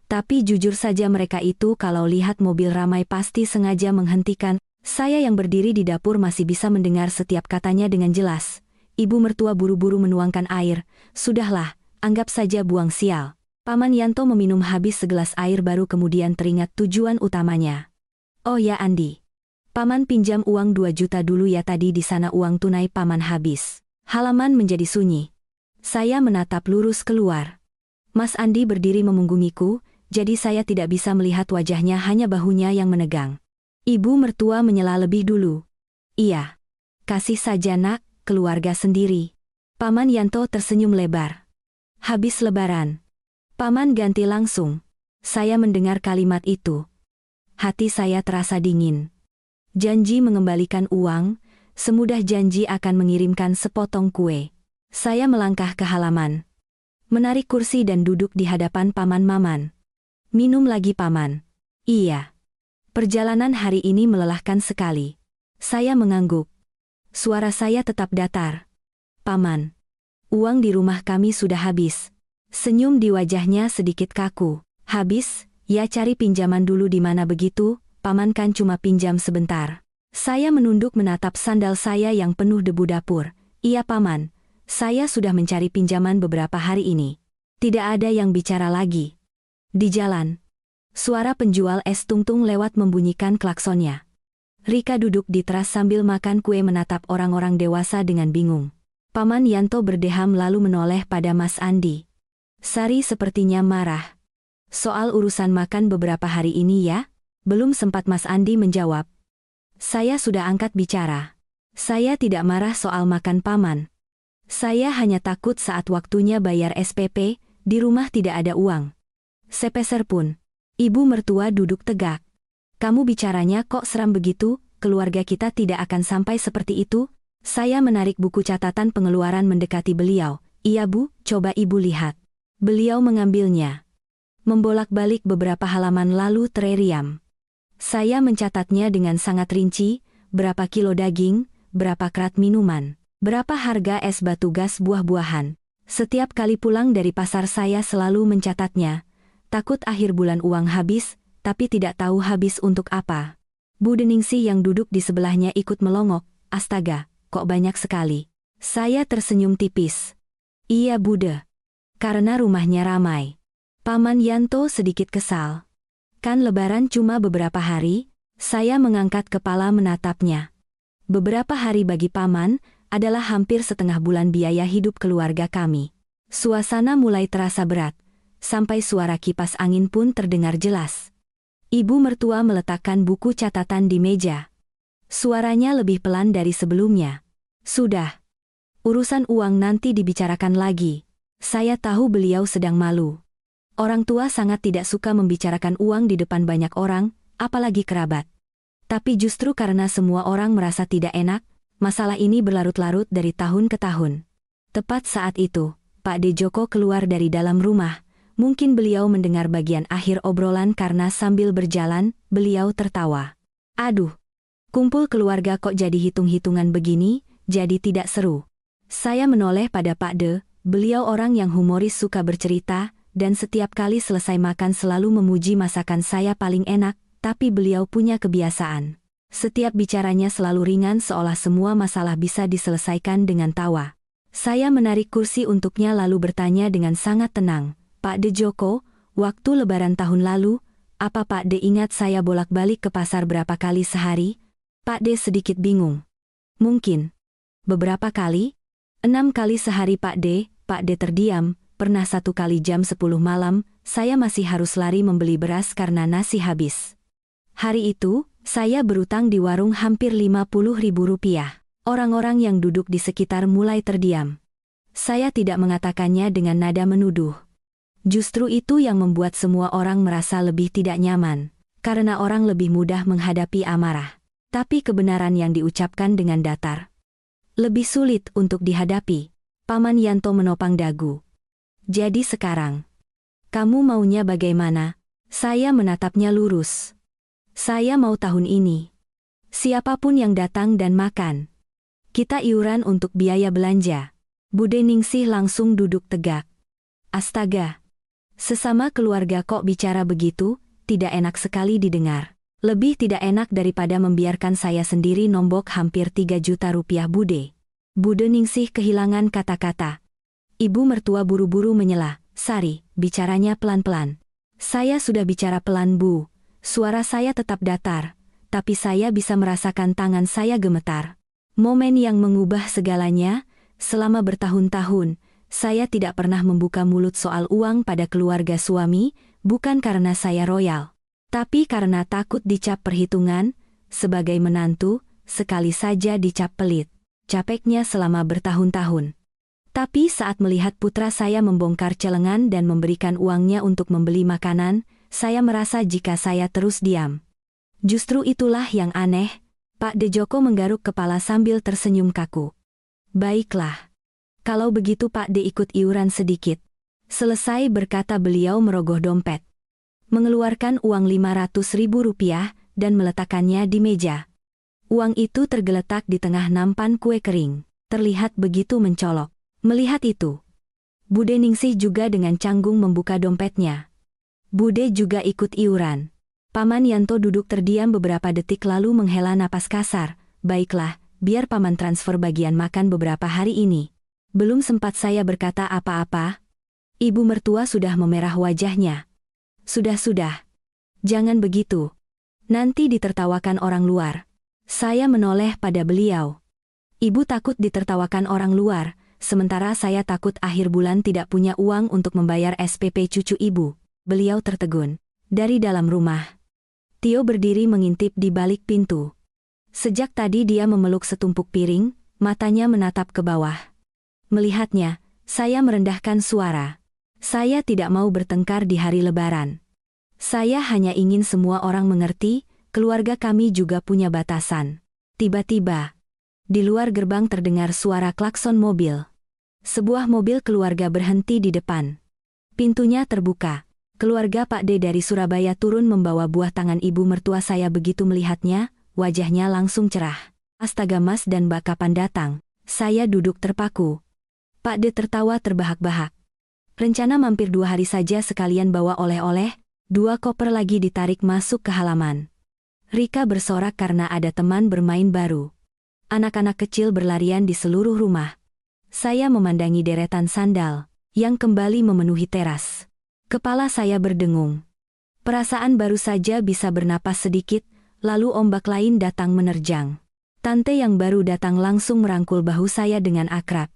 Tapi jujur saja mereka itu kalau lihat mobil ramai pasti sengaja menghentikan." Saya yang berdiri di dapur masih bisa mendengar setiap katanya dengan jelas. Ibu mertua buru-buru menuangkan air. "Sudahlah, anggap saja buang sial." Paman Yanto meminum habis segelas air baru kemudian teringat tujuan utamanya. "Oh ya Andi, Paman pinjam uang 2 juta dulu ya, tadi di sana uang tunai Paman habis." Halaman menjadi sunyi. Saya menatap lurus keluar. Mas Andi berdiri memunggungiku, jadi saya tidak bisa melihat wajahnya, hanya bahunya yang menegang. Ibu mertua menyela lebih dulu. "Iya. Kasih saja nak, keluarga sendiri." Paman Yanto tersenyum lebar. "Habis lebaran." Paman ganti langsung. Saya mendengar kalimat itu. Hati saya terasa dingin. Janji mengembalikan uang, semudah janji akan mengirimkan sepotong kue. Saya melangkah ke halaman. Menarik kursi dan duduk di hadapan Paman Maman. "Minum lagi Paman?" "Iya." "Perjalanan hari ini melelahkan sekali." Saya mengangguk. Suara saya tetap datar. "Paman, uang di rumah kami sudah habis." Senyum di wajahnya sedikit kaku. "Habis? Ya cari pinjaman dulu di mana begitu, Paman kan cuma pinjam sebentar." Saya menunduk menatap sandal saya yang penuh debu dapur. "Iya Paman, saya sudah mencari pinjaman beberapa hari ini." Tidak ada yang bicara lagi. Di jalan, suara penjual es tungtung lewat membunyikan klaksonnya. Rika duduk di teras sambil makan kue menatap orang-orang dewasa dengan bingung. Paman Yanto berdeham lalu menoleh pada Mas Andi. "Sari sepertinya marah. Soal urusan makan beberapa hari ini ya?" Belum sempat Mas Andi menjawab. Saya sudah angkat bicara. "Saya tidak marah soal makan Paman. Saya hanya takut saat waktunya bayar SPP, di rumah tidak ada uang sepeser pun." Ibu mertua duduk tegak. "Kamu bicaranya kok seram begitu, keluarga kita tidak akan sampai seperti itu." Saya menarik buku catatan pengeluaran mendekati beliau. "Iya Bu, coba Ibu lihat." Beliau mengambilnya. Membolak-balik beberapa halaman lalu tereriam. Saya mencatatnya dengan sangat rinci, berapa kilo daging, berapa kerat minuman, berapa harga es batu gas buah-buahan. Setiap kali pulang dari pasar saya selalu mencatatnya. Takut akhir bulan uang habis, tapi tidak tahu habis untuk apa. Bude Ningsih yang duduk di sebelahnya ikut melongok. "Astaga, kok banyak sekali." Saya tersenyum tipis. "Iya Bude. Karena rumahnya ramai." Paman Yanto sedikit kesal. "Kan lebaran cuma beberapa hari?" Saya mengangkat kepala menatapnya. "Beberapa hari bagi Paman adalah hampir setengah bulan biaya hidup keluarga kami." Suasana mulai terasa berat. Sampai suara kipas angin pun terdengar jelas. Ibu mertua meletakkan buku catatan di meja. Suaranya lebih pelan dari sebelumnya. "Sudah. Urusan uang nanti dibicarakan lagi." Saya tahu beliau sedang malu. Orang tua sangat tidak suka membicarakan uang di depan banyak orang, apalagi kerabat. Tapi justru karena semua orang merasa tidak enak, masalah ini berlarut-larut dari tahun ke tahun. Tepat saat itu, Pak De Joko keluar dari dalam rumah. Mungkin beliau mendengar bagian akhir obrolan karena sambil berjalan, beliau tertawa. "Aduh, kumpul keluarga kok jadi hitung-hitungan begini, jadi tidak seru." Saya menoleh pada Pak De, beliau orang yang humoris suka bercerita, dan setiap kali selesai makan selalu memuji masakan saya paling enak, tapi beliau punya kebiasaan. Setiap bicaranya selalu ringan seolah semua masalah bisa diselesaikan dengan tawa. Saya menarik kursi untuknya lalu bertanya dengan sangat tenang. "Pak De Joko, waktu lebaran tahun lalu, Apa Pak D ingat saya bolak-balik ke pasar berapa kali sehari? Pak D sedikit bingung. Mungkin. Beberapa kali? 6 kali sehari Pak D. Pak D terdiam. Pernah 1 kali jam 10 malam, saya masih harus lari membeli beras karena nasi habis. Hari itu, saya berutang di warung hampir Rp50.000. Orang-orang yang duduk di sekitar mulai terdiam. Saya tidak mengatakannya dengan nada menuduh. Justru itu yang membuat semua orang merasa lebih tidak nyaman, karena orang lebih mudah menghadapi amarah. Tapi kebenaran yang diucapkan dengan datar lebih sulit untuk dihadapi. Paman Yanto menopang dagu. Jadi sekarang, kamu maunya bagaimana? Saya menatapnya lurus. Saya mau tahun ini. Siapapun yang datang dan makan. Kita iuran untuk biaya belanja. Bude Ningsih langsung duduk tegak. Astaga. Sesama keluarga kok bicara begitu, tidak enak sekali didengar. Lebih tidak enak daripada membiarkan saya sendiri nombok hampir 3 juta rupiah Bude. Bude Ningsih kehilangan kata-kata. Ibu mertua buru-buru menyela. Sari, bicaranya pelan-pelan. Saya sudah bicara pelan Bu. Suara saya tetap datar, tapi saya bisa merasakan tangan saya gemetar. Momen yang mengubah segalanya, selama bertahun-tahun, saya tidak pernah membuka mulut soal uang pada keluarga suami, bukan karena saya royal. Tapi karena takut dicap perhitungan, sebagai menantu, sekali saja dicap pelit. Capeknya selama bertahun-tahun. Tapi saat melihat putra saya membongkar celengan dan memberikan uangnya untuk membeli makanan, saya merasa jika saya terus diam. Justru itulah yang aneh. Pak De Joko menggaruk kepala sambil tersenyum kaku. Baiklah. Kalau begitu Pak De ikut iuran sedikit. Selesai berkata beliau merogoh dompet. Mengeluarkan uang Rp500.000 dan meletakkannya di meja. Uang itu tergeletak di tengah nampan kue kering. Terlihat begitu mencolok. Melihat itu, Bude Ningsih juga dengan canggung membuka dompetnya. Bude juga ikut iuran. Paman Yanto duduk terdiam beberapa detik lalu menghela napas kasar. Baiklah, biar Paman transfer bagian makan beberapa hari ini. Belum sempat saya berkata apa-apa. Ibu mertua sudah memerah wajahnya. Sudah. Jangan begitu. Nanti ditertawakan orang luar. Saya menoleh pada beliau. Ibu takut ditertawakan orang luar. Sementara saya takut akhir bulan tidak punya uang untuk membayar SPP cucu ibu. Beliau tertegun. Dari dalam rumah. Tio berdiri mengintip di balik pintu. Sejak tadi dia memeluk setumpuk piring, matanya menatap ke bawah. Melihatnya, saya merendahkan suara. Saya tidak mau bertengkar di hari Lebaran. Saya hanya ingin semua orang mengerti, keluarga kami juga punya batasan. Tiba-tiba, di luar gerbang terdengar suara klakson mobil. Sebuah mobil keluarga berhenti di depan. Pintunya terbuka. Keluarga Pak D dari Surabaya turun membawa buah tangan ibu mertua saya. Begitu melihatnya, wajahnya langsung cerah. Astaga Mas dan Mbak kapan datang? Saya duduk terpaku. Pak D tertawa terbahak-bahak. Rencana mampir 2 hari saja sekalian bawa oleh-oleh. 2 koper lagi ditarik masuk ke halaman. Rika bersorak karena ada teman bermain baru. Anak-anak kecil berlarian di seluruh rumah. Saya memandangi deretan sandal yang kembali memenuhi teras. Kepala saya berdengung. Perasaan baru saja bisa bernapas sedikit, lalu ombak lain datang menerjang. Tante yang baru datang langsung merangkul bahu saya dengan akrab.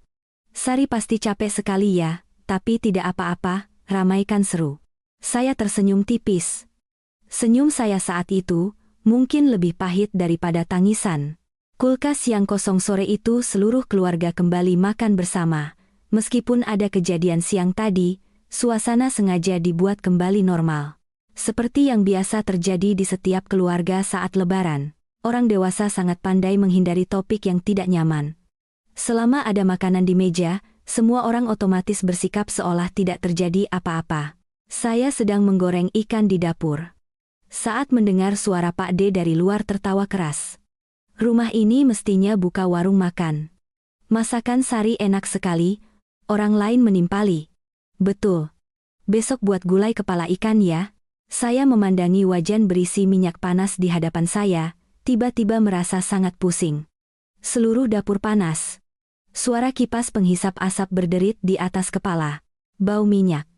Sari pasti capek sekali ya, tapi tidak apa-apa, ramaikan seru. Saya tersenyum tipis. Senyum saya saat itu mungkin lebih pahit daripada tangisan. Kulkas yang kosong sore itu seluruh keluarga kembali makan bersama. Meskipun ada kejadian siang tadi, suasana sengaja dibuat kembali normal. Seperti yang biasa terjadi di setiap keluarga saat Lebaran. Orang dewasa sangat pandai menghindari topik yang tidak nyaman. Selama ada makanan di meja, semua orang otomatis bersikap seolah tidak terjadi apa-apa. Saya sedang menggoreng ikan di dapur. Saat mendengar suara Pak D dari luar tertawa keras. Rumah ini mestinya buka warung makan. Masakan Sari enak sekali, orang lain menimpali. Betul. Besok buat gulai kepala ikan ya. Saya memandangi wajan berisi minyak panas di hadapan saya, tiba-tiba merasa sangat pusing. Seluruh dapur panas. Suara kipas penghisap asap berderit di atas kepala. Bau minyak.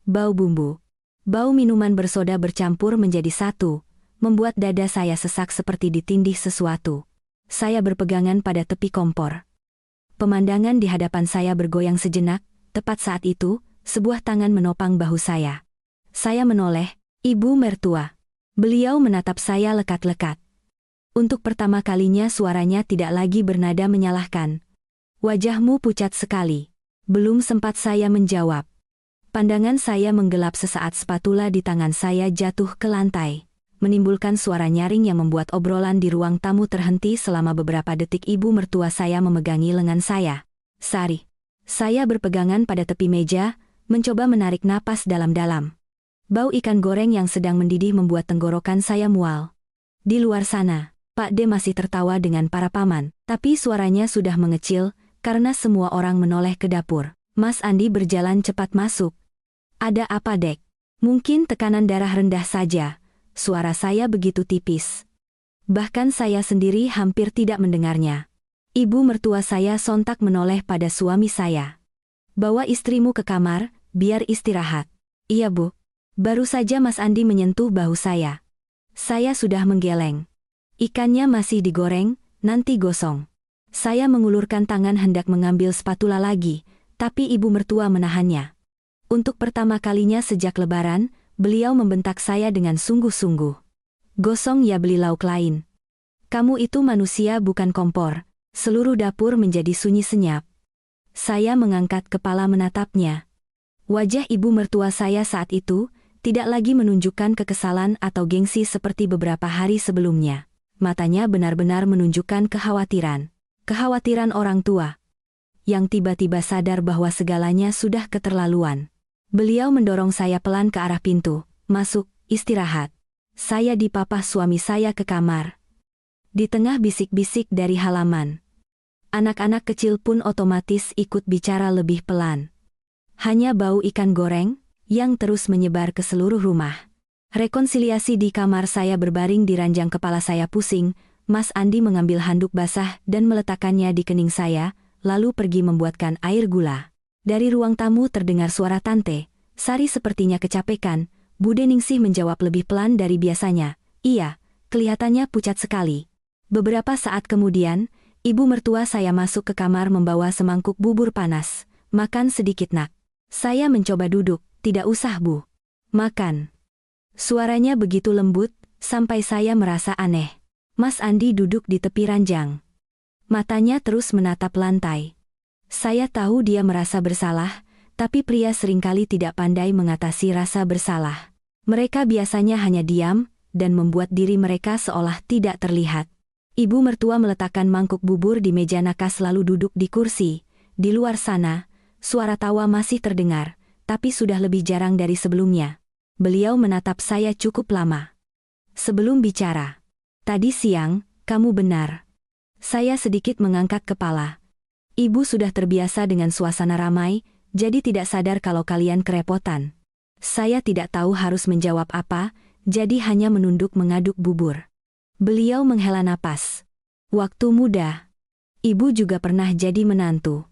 Bau bumbu. Bau minuman bersoda bercampur menjadi satu, membuat dada saya sesak seperti ditindih sesuatu. Saya berpegangan pada tepi kompor. Pemandangan di hadapan saya bergoyang sejenak, tepat saat itu, sebuah tangan menopang bahu saya. Saya menoleh, Ibu mertua. Beliau menatap saya lekat-lekat. Untuk pertama kalinya suaranya tidak lagi bernada menyalahkan. Wajahmu pucat sekali. Belum sempat saya menjawab. Pandangan saya menggelap sesaat spatula di tangan saya jatuh ke lantai, menimbulkan suara nyaring yang membuat obrolan di ruang tamu terhenti selama beberapa detik. Ibu mertua saya memegangi lengan saya. Sari. Saya berpegangan pada tepi meja, mencoba menarik napas dalam-dalam. Bau ikan goreng yang sedang mendidih membuat tenggorokan saya mual. Di luar sana, Pak D masih tertawa dengan para paman, tapi suaranya sudah mengecil, karena semua orang menoleh ke dapur. Mas Andi berjalan cepat masuk. Ada apa, Dek? Mungkin tekanan darah rendah saja. Suara saya begitu tipis. Bahkan saya sendiri hampir tidak mendengarnya. Ibu mertua saya sontak menoleh pada suami saya. Bawa istrimu ke kamar, biar istirahat. Iya, Bu. Baru saja Mas Andi menyentuh bahu saya. Saya sudah menggeleng. Ikannya masih digoreng, nanti gosong. Saya mengulurkan tangan hendak mengambil spatula lagi, tapi ibu mertua menahannya. Untuk pertama kalinya sejak Lebaran, beliau membentak saya dengan sungguh-sungguh. Gosong ya, beli lauk lain. Kamu itu manusia bukan kompor. Seluruh dapur menjadi sunyi senyap. Saya mengangkat kepala menatapnya. Wajah ibu mertua saya saat itu tidak lagi menunjukkan kekesalan atau gengsi seperti beberapa hari sebelumnya. Matanya benar-benar menunjukkan kekhawatiran. Kekhawatiran orang tua yang tiba-tiba sadar bahwa segalanya sudah keterlaluan. Beliau mendorong saya pelan ke arah pintu. Masuk, istirahat. Saya dipapah suami saya ke kamar. Di tengah bisik-bisik dari halaman, anak-anak kecil pun otomatis ikut bicara lebih pelan. Hanya bau ikan goreng yang terus menyebar ke seluruh rumah. Rekonsiliasi di kamar saya berbaring di ranjang. Kepala saya pusing. Mas Andi mengambil handuk basah dan meletakkannya di kening saya, lalu pergi membuatkan air gula. Dari ruang tamu terdengar suara Tante Sari, sepertinya kecapekan. Bude Ningsih menjawab lebih pelan dari biasanya. Iya, kelihatannya pucat sekali. Beberapa saat kemudian, ibu mertua saya masuk ke kamar membawa semangkuk bubur panas. Makan sedikit, nak. Saya mencoba duduk. Tidak usah, Bu. Makan. Suaranya begitu lembut, sampai saya merasa aneh. Mas Andi duduk di tepi ranjang. Matanya terus menatap lantai. Saya tahu dia merasa bersalah, tapi pria seringkali tidak pandai mengatasi rasa bersalah. Mereka biasanya hanya diam, dan membuat diri mereka seolah tidak terlihat. Ibu mertua meletakkan mangkuk bubur di meja nakas lalu duduk di kursi. Di luar sana, suara tawa masih terdengar, tapi sudah lebih jarang dari sebelumnya. Beliau menatap saya cukup lama. Sebelum bicara, tadi siang, kamu benar. Saya sedikit mengangkat kepala. Ibu sudah terbiasa dengan suasana ramai, jadi tidak sadar kalau kalian kerepotan. Saya tidak tahu harus menjawab apa, jadi hanya menunduk mengaduk bubur. Beliau menghela napas. Waktu muda, ibu juga pernah jadi menantu.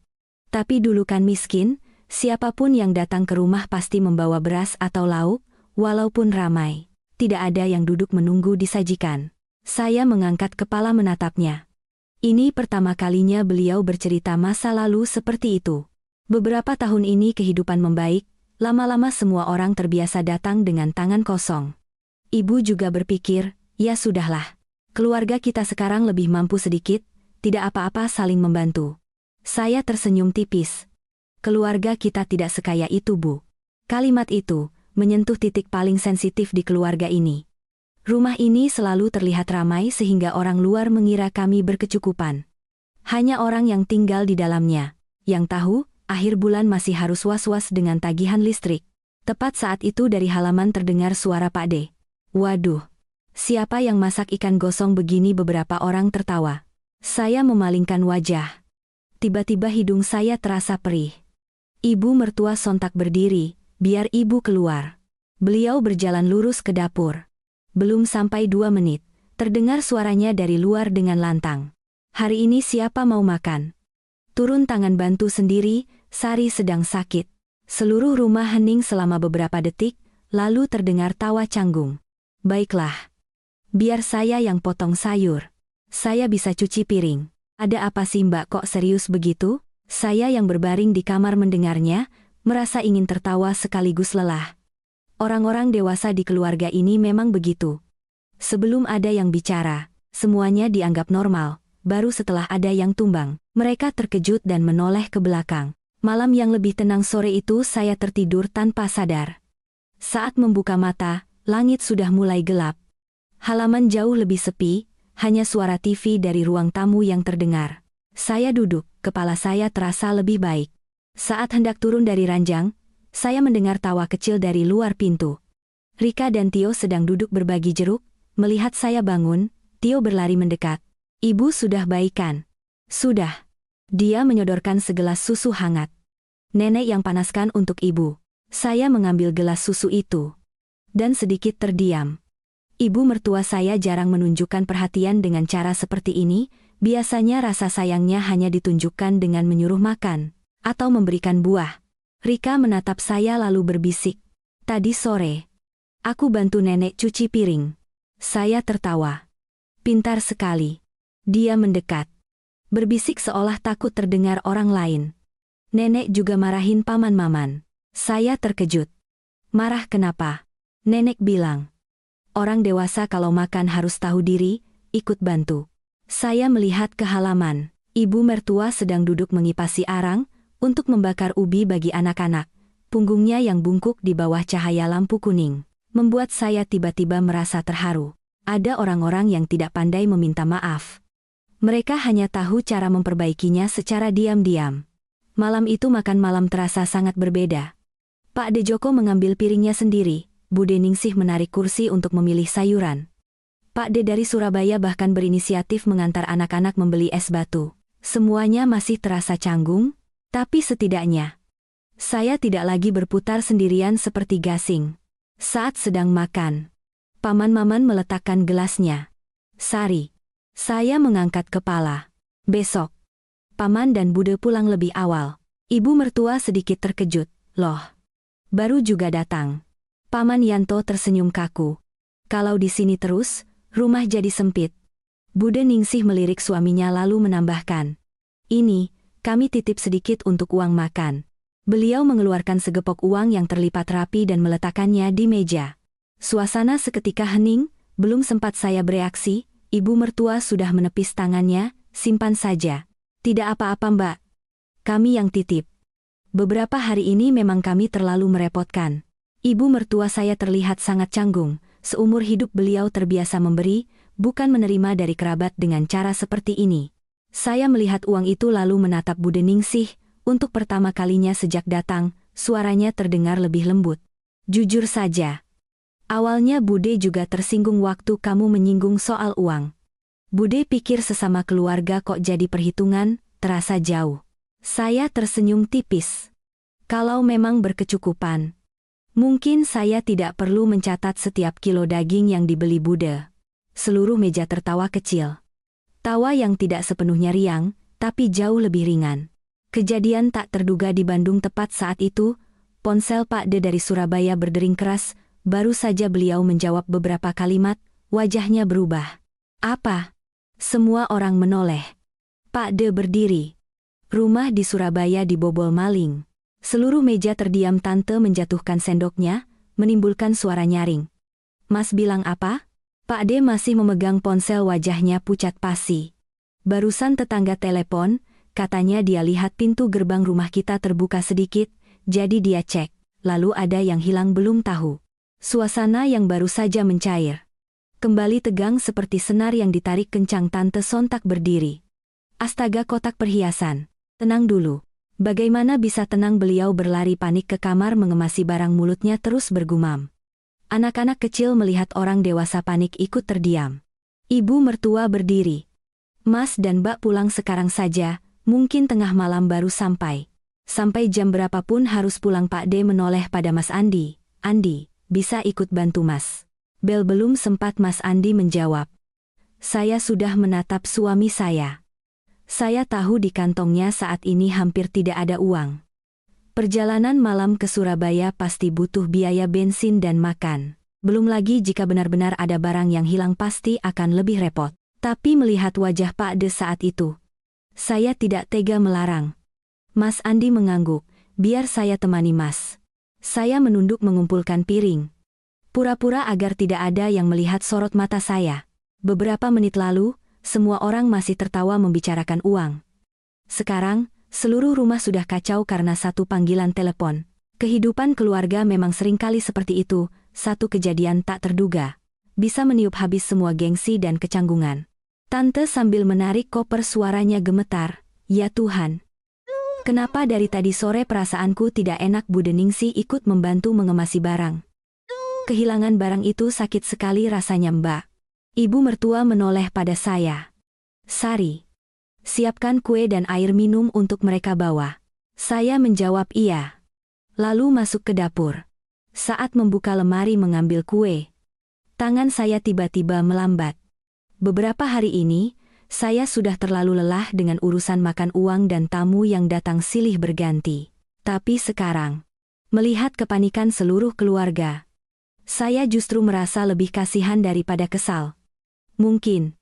Tapi dulu kan miskin. Siapapun yang datang ke rumah pasti membawa beras atau lauk, walaupun ramai. Tidak ada yang duduk menunggu disajikan. Saya mengangkat kepala menatapnya. Ini pertama kalinya beliau bercerita masa lalu seperti itu. Beberapa tahun ini kehidupan membaik, lama-lama semua orang terbiasa datang dengan tangan kosong. Ibu juga berpikir, ya sudahlah. Keluarga kita sekarang lebih mampu sedikit, tidak apa-apa saling membantu. Saya tersenyum tipis. Keluarga kita tidak sekaya itu, Bu. Kalimat itu menyentuh titik paling sensitif di keluarga ini. Rumah ini selalu terlihat ramai sehingga orang luar mengira kami berkecukupan. Hanya orang yang tinggal di dalamnya yang tahu, akhir bulan masih harus was-was dengan tagihan listrik. Tepat saat itu dari halaman terdengar suara Pak D. Waduh, siapa yang masak ikan gosong begini? Beberapa orang tertawa. Saya memalingkan wajah. Tiba-tiba hidung saya terasa perih. Ibu mertua sontak berdiri, biar ibu keluar. Beliau berjalan lurus ke dapur. Belum sampai 2 menit, terdengar suaranya dari luar dengan lantang. Hari ini siapa mau makan? Turun tangan bantu sendiri, Sari sedang sakit. Seluruh rumah hening selama beberapa detik, Lalu terdengar tawa canggung. Baiklah. Biar saya yang potong sayur. Saya bisa cuci piring. Ada apa sih Mbak kok serius begitu? Saya yang berbaring di kamar mendengarnya, merasa ingin tertawa sekaligus lelah. Orang-orang dewasa di keluarga ini memang begitu. Sebelum ada yang bicara, semuanya dianggap normal. Baru setelah ada yang tumbang, mereka terkejut dan menoleh ke belakang. Malam yang lebih tenang sore itu saya tertidur tanpa sadar. Saat membuka mata, langit sudah mulai gelap. Halaman jauh lebih sepi, hanya suara TV dari ruang tamu yang terdengar. Saya duduk, kepala saya terasa lebih baik. Saat hendak turun dari ranjang, saya mendengar tawa kecil dari luar pintu. Rika dan Tio sedang duduk berbagi jeruk. Melihat saya bangun, Tio berlari mendekat. Ibu sudah baikan? Sudah. Dia menyodorkan segelas susu hangat. Nenek yang panaskan untuk ibu. Saya mengambil gelas susu itu. Dan sedikit terdiam. Ibu mertua saya jarang menunjukkan perhatian dengan cara seperti ini, biasanya rasa sayangnya hanya ditunjukkan dengan menyuruh makan, atau memberikan buah. Rika menatap saya lalu berbisik. Tadi sore, aku bantu nenek cuci piring. Saya tertawa. Pintar sekali. Dia mendekat. Berbisik seolah takut terdengar orang lain. Nenek juga marahin paman Maman. Saya terkejut. Marah kenapa? Nenek bilang. Orang dewasa kalau makan harus tahu diri, ikut bantu. Saya melihat ke halaman. Ibu mertua sedang duduk mengipasi arang, untuk membakar ubi bagi anak-anak. Punggungnya yang bungkuk di bawah cahaya lampu kuning, membuat saya tiba-tiba merasa terharu. Ada orang-orang yang tidak pandai meminta maaf. Mereka hanya tahu cara memperbaikinya secara diam-diam. Malam itu makan malam terasa sangat berbeda. Pak De Joko mengambil piringnya sendiri. Bude Ningsih menarik kursi untuk memilih sayuran. Pak De dari Surabaya bahkan berinisiatif mengantar anak-anak membeli es batu. Semuanya masih terasa canggung, tapi setidaknya saya tidak lagi berputar sendirian seperti gasing. Saat sedang makan, Paman Maman meletakkan gelasnya. Sari. Saya mengangkat kepala. Besok, Paman dan Bude pulang lebih awal. Ibu mertua sedikit terkejut. Loh, baru juga datang. Paman Yanto tersenyum kaku. Kalau di sini terus, rumah jadi sempit. Bude Ningsih melirik suaminya lalu menambahkan. Ini, kami titip sedikit untuk uang makan. Beliau mengeluarkan segepok uang yang terlipat rapi dan meletakkannya di meja. Suasana seketika hening, belum sempat saya bereaksi, ibu mertua sudah menepis tangannya, simpan saja. Tidak apa-apa Mbak. Kami yang titip. Beberapa hari ini memang kami terlalu merepotkan. Ibu mertua saya terlihat sangat canggung, seumur hidup beliau terbiasa memberi, bukan menerima dari kerabat dengan cara seperti ini. Saya melihat uang itu lalu menatap Bude Ningsih, untuk pertama kalinya sejak datang, suaranya terdengar lebih lembut. Jujur saja. Awalnya Bude juga tersinggung waktu kamu menyinggung soal uang. Bude pikir sesama keluarga kok jadi perhitungan, terasa jauh. Saya tersenyum tipis. Kalau memang berkecukupan, mungkin saya tidak perlu mencatat setiap kilo daging yang dibeli Bude. Seluruh meja tertawa kecil. Tawa yang tidak sepenuhnya riang, tapi jauh lebih ringan. Kejadian tak terduga di Bandung tepat saat itu, ponsel Pak De dari Surabaya berdering keras, baru saja beliau menjawab beberapa kalimat, wajahnya berubah. Apa? Semua orang menoleh. Pak De berdiri. Rumah di Surabaya dibobol maling. Seluruh meja terdiam. Tante menjatuhkan sendoknya, menimbulkan suara nyaring. Mas bilang apa? Pak De masih memegang ponsel, wajahnya pucat pasi. Barusan tetangga telepon, katanya dia lihat pintu gerbang rumah kita terbuka sedikit, jadi dia cek, lalu ada yang hilang belum tahu. Suasana yang baru saja mencair kembali tegang seperti senar yang ditarik kencang. Tante sontak berdiri. Astaga, kotak perhiasan. Tenang dulu. Bagaimana bisa tenang? Beliau berlari panik ke kamar mengemasi barang, mulutnya terus bergumam. Anak-anak kecil melihat orang dewasa panik ikut terdiam. Ibu mertua berdiri. Mas dan Mbak pulang sekarang saja, mungkin tengah malam baru sampai. Sampai jam berapapun harus pulang. Pak De menoleh pada Mas Andi. Andi, bisa ikut bantu Mas? Bel belum sempat Mas Andi menjawab. Saya sudah menatap suami saya. Saya tahu di kantongnya saat ini hampir tidak ada uang. Perjalanan malam ke Surabaya pasti butuh biaya bensin dan makan. Belum lagi jika benar-benar ada barang yang hilang pasti akan lebih repot. Tapi melihat wajah Pak De saat itu, saya tidak tega melarang. Mas Andi mengangguk, biar saya temani Mas. Saya menunduk mengumpulkan piring. Pura-pura agar tidak ada yang melihat sorot mata saya. Beberapa menit lalu, semua orang masih tertawa membicarakan uang. Sekarang, seluruh rumah sudah kacau karena satu panggilan telepon. Kehidupan keluarga memang seringkali seperti itu, satu kejadian tak terduga bisa meniup habis semua gengsi dan kecanggungan. Tante sambil menarik koper suaranya gemetar, "Ya Tuhan. Kenapa dari tadi sore perasaanku tidak enak?" Bu Deningsih ikut membantu mengemasi barang. "Kehilangan barang itu sakit sekali rasanya, Mbak." Ibu mertua menoleh pada saya. "Sari, siapkan kue dan air minum untuk mereka bawa." Saya menjawab iya. Lalu masuk ke dapur. Saat membuka lemari mengambil kue, tangan saya tiba-tiba melambat. Beberapa hari ini, saya sudah terlalu lelah dengan urusan makan uang dan tamu yang datang silih berganti. Tapi sekarang, melihat kepanikan seluruh keluarga, saya justru merasa lebih kasihan daripada kesal. Mungkin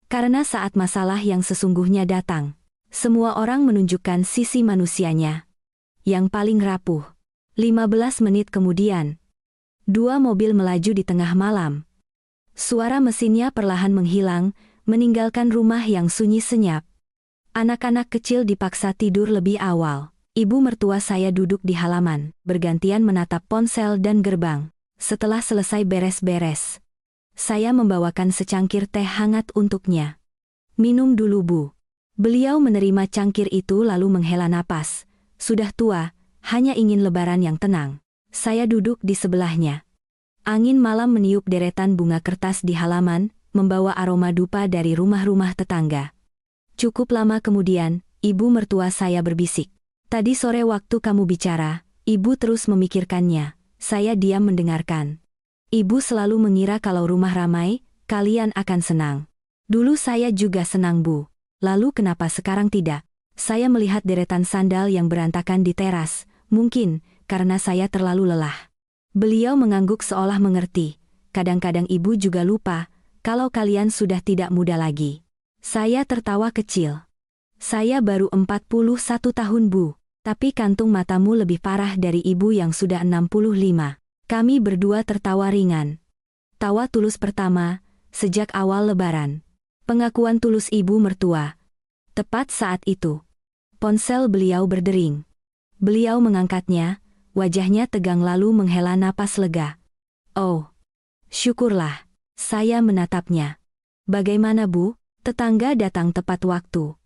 karena saat masalah yang sesungguhnya datang, semua orang menunjukkan sisi manusianya yang paling rapuh. 15 menit kemudian, dua mobil melaju di tengah malam. Suara mesinnya perlahan menghilang, meninggalkan rumah yang sunyi senyap. Anak-anak kecil dipaksa tidur lebih awal. Ibu mertua saya duduk di halaman, bergantian menatap ponsel dan gerbang. Setelah selesai beres-beres, saya membawakan secangkir teh hangat untuknya. "Minum dulu, Bu." Beliau menerima cangkir itu lalu menghela napas. Sudah tua, hanya ingin lebaran yang tenang. Saya duduk di sebelahnya. Angin malam meniup deretan bunga kertas di halaman, membawa aroma dupa dari rumah-rumah tetangga. Cukup lama kemudian, ibu mertua saya berbisik. "Tadi sore waktu kamu bicara, ibu terus memikirkannya." Saya diam mendengarkan. "Ibu selalu mengira kalau rumah ramai, kalian akan senang." "Dulu saya juga senang, Bu. Lalu kenapa sekarang tidak?" Saya melihat deretan sandal yang berantakan di teras. "Mungkin, karena saya terlalu lelah." Beliau mengangguk seolah mengerti. "Kadang-kadang ibu juga lupa, kalau kalian sudah tidak muda lagi." Saya tertawa kecil. "Saya baru 41 tahun, Bu. Tapi kantung matamu lebih parah dari ibu yang sudah 65. Kami berdua tertawa ringan. Tawa tulus pertama, sejak awal lebaran. Pengakuan tulus ibu mertua. Tepat saat itu, ponsel beliau berdering. Beliau mengangkatnya, wajahnya tegang lalu menghela napas lega. "Oh, syukurlah." Saya menatapnya. "Bagaimana, Bu?" Tetangga datang tepat waktu.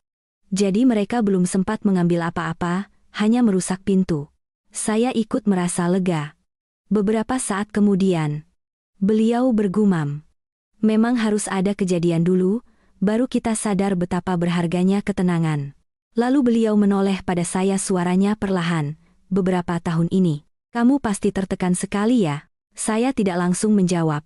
Jadi mereka belum sempat mengambil apa-apa, hanya merusak pintu. Saya ikut merasa lega. Beberapa saat kemudian, beliau bergumam, "Memang harus ada kejadian dulu, baru kita sadar betapa berharganya ketenangan." Lalu beliau menoleh pada saya, suaranya perlahan, "Beberapa tahun ini, kamu pasti tertekan sekali ya?" Saya tidak langsung menjawab.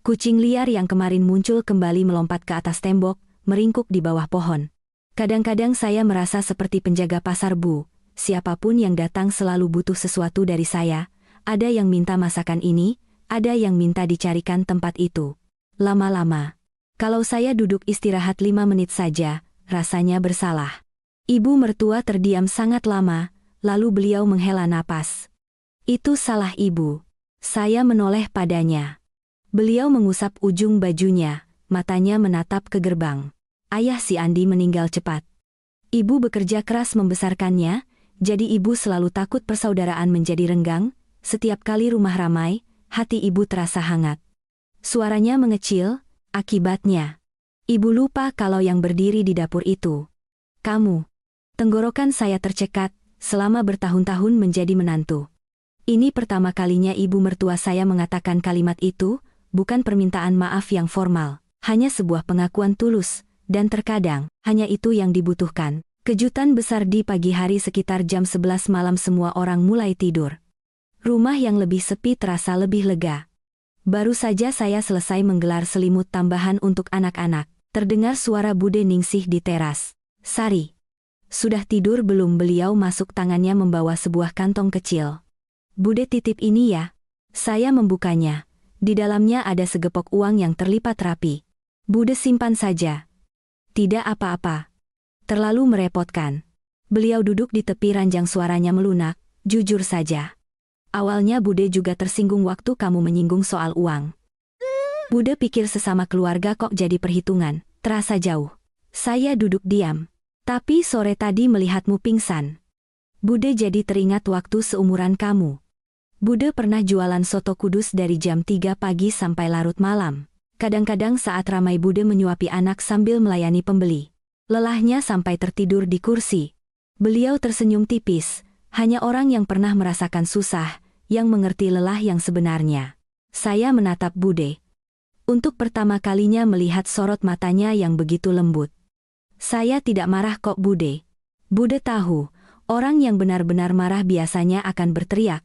Kucing liar yang kemarin muncul kembali melompat ke atas tembok, meringkuk di bawah pohon. "Kadang-kadang saya merasa seperti penjaga pasar, Bu. Siapapun yang datang selalu butuh sesuatu dari saya. Ada yang minta masakan ini, ada yang minta dicarikan tempat itu. Lama-lama, kalau saya duduk istirahat 5 menit saja, rasanya bersalah." Ibu mertua terdiam sangat lama, lalu beliau menghela napas. "Itu salah ibu." Saya menoleh padanya. Beliau mengusap ujung bajunya, matanya menatap ke gerbang. "Ayah si Andi meninggal cepat. Ibu bekerja keras membesarkannya, jadi ibu selalu takut persaudaraan menjadi renggang. Setiap kali rumah ramai, hati ibu terasa hangat." Suaranya mengecil, "Akibatnya, ibu lupa kalau yang berdiri di dapur itu kamu." Tenggorokan saya tercekat, selama bertahun-tahun menjadi menantu. Ini pertama kalinya ibu mertua saya mengatakan kalimat itu, bukan permintaan maaf yang formal, hanya sebuah pengakuan tulus, dan terkadang, hanya itu yang dibutuhkan. Kejutan besar di pagi hari sekitar jam 11 malam semua orang mulai tidur. Rumah yang lebih sepi terasa lebih lega. Baru saja saya selesai menggelar selimut tambahan untuk anak-anak, terdengar suara Bu Deningsih di teras. "Sari, Sudah tidur belum? Beliau masuk tangannya membawa sebuah kantong kecil. Bude titip ini ya. Saya membukanya. Di dalamnya ada segepok uang yang terlipat rapi. Bude simpan saja. Tidak apa-apa. Terlalu merepotkan. Beliau duduk di tepi ranjang, suaranya melunak. Jujur saja. Awalnya Bude juga tersinggung waktu kamu menyinggung soal uang. Bude pikir sesama keluarga kok jadi perhitungan, terasa jauh. Saya duduk diam. Tapi sore tadi melihatmu pingsan. Bude jadi teringat waktu seumuran kamu. Bude pernah jualan soto Kudus dari jam 3 pagi sampai larut malam. Kadang-kadang saat ramai Bude menyuapi anak sambil melayani pembeli. Lelahnya sampai tertidur di kursi. Beliau tersenyum tipis. Hanya orang yang pernah merasakan susah, yang mengerti lelah yang sebenarnya. Saya menatap Bude. Untuk pertama kalinya melihat sorot matanya yang begitu lembut. Saya tidak marah kok Bude. Bude tahu, orang yang benar-benar marah biasanya akan berteriak.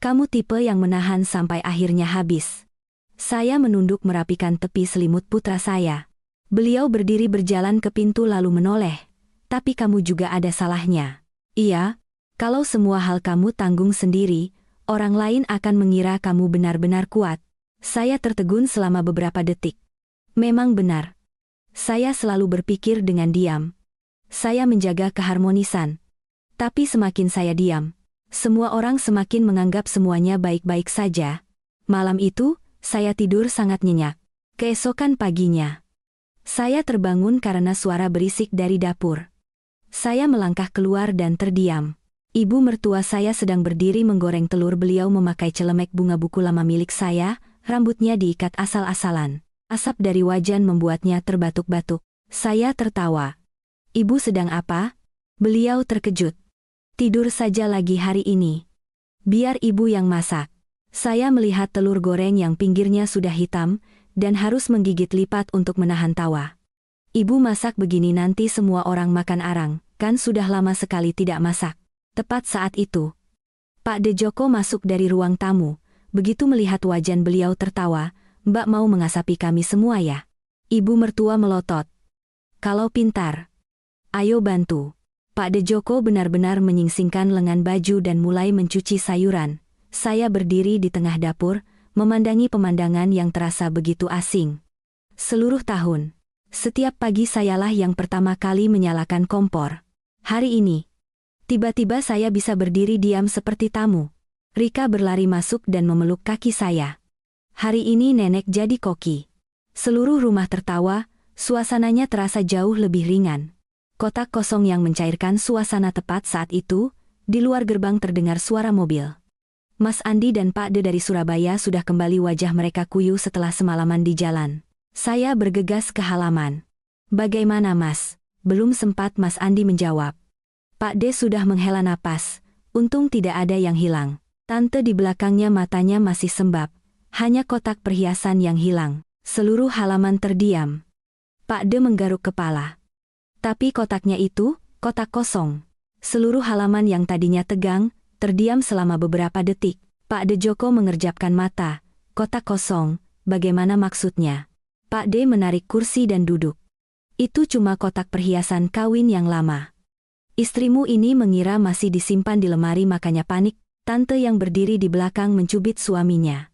Kamu tipe yang menahan sampai akhirnya habis. Saya menunduk merapikan tepi selimut putra saya. Beliau berdiri berjalan ke pintu lalu menoleh. Tapi kamu juga ada salahnya. Iya, kalau semua hal kamu tanggung sendiri, orang lain akan mengira kamu benar-benar kuat. Saya tertegun selama beberapa detik. Memang benar. Saya selalu berpikir dengan diam. Saya menjaga keharmonisan. Tapi semakin saya diam, semua orang semakin menganggap semuanya baik-baik saja. Malam itu, saya tidur sangat nyenyak. Keesokan paginya, saya terbangun karena suara berisik dari dapur. Saya melangkah keluar dan terdiam. Ibu mertua saya sedang berdiri menggoreng telur. Beliau memakai celemek bunga buku lama milik saya, rambutnya diikat asal-asalan. Asap dari wajan membuatnya terbatuk-batuk. Saya tertawa. Ibu sedang apa? Beliau terkejut. Tidur saja lagi hari ini. Biar ibu yang masak. Saya melihat telur goreng yang pinggirnya sudah hitam, dan harus menggigit lipat untuk menahan tawa. Ibu masak begini nanti semua orang makan arang, kan sudah lama sekali tidak masak. Tepat saat itu, Pak De Joko masuk dari ruang tamu. Begitu melihat wajan beliau tertawa, Mbak mau mengasapi kami semua ya? Ibu mertua melotot. Kalau pintar. Ayo bantu. Pak De Joko benar-benar menyingsingkan lengan baju dan mulai mencuci sayuran. Saya berdiri di tengah dapur, memandangi pemandangan yang terasa begitu asing. Seluruh tahun, setiap pagi sayalah yang pertama kali menyalakan kompor. Hari ini, tiba-tiba saya bisa berdiri diam seperti tamu. Rika berlari masuk dan memeluk kaki saya. Hari ini nenek jadi koki. Seluruh rumah tertawa, suasananya terasa jauh lebih ringan. Kotak kosong yang mencairkan suasana. Tepat saat itu, di luar gerbang terdengar suara mobil. Mas Andi dan Pak De dari Surabaya sudah kembali, wajah mereka kuyu setelah semalaman di jalan. Saya bergegas ke halaman. Bagaimana Mas? Belum sempat Mas Andi menjawab. Pak De sudah menghela napas. Untung tidak ada yang hilang. Tante di belakangnya matanya masih sembab. Hanya kotak perhiasan yang hilang. Seluruh halaman terdiam. Pak De menggaruk kepala. Tapi kotaknya itu, kotak kosong. Seluruh halaman yang tadinya tegang, terdiam selama beberapa detik. Pak De Joko mengerjapkan mata. Kotak kosong, bagaimana maksudnya? Pak De menarik kursi dan duduk. Itu cuma kotak perhiasan kawin yang lama. Istrimu ini mengira masih disimpan di lemari, makanya panik. Tante yang berdiri di belakang mencubit suaminya.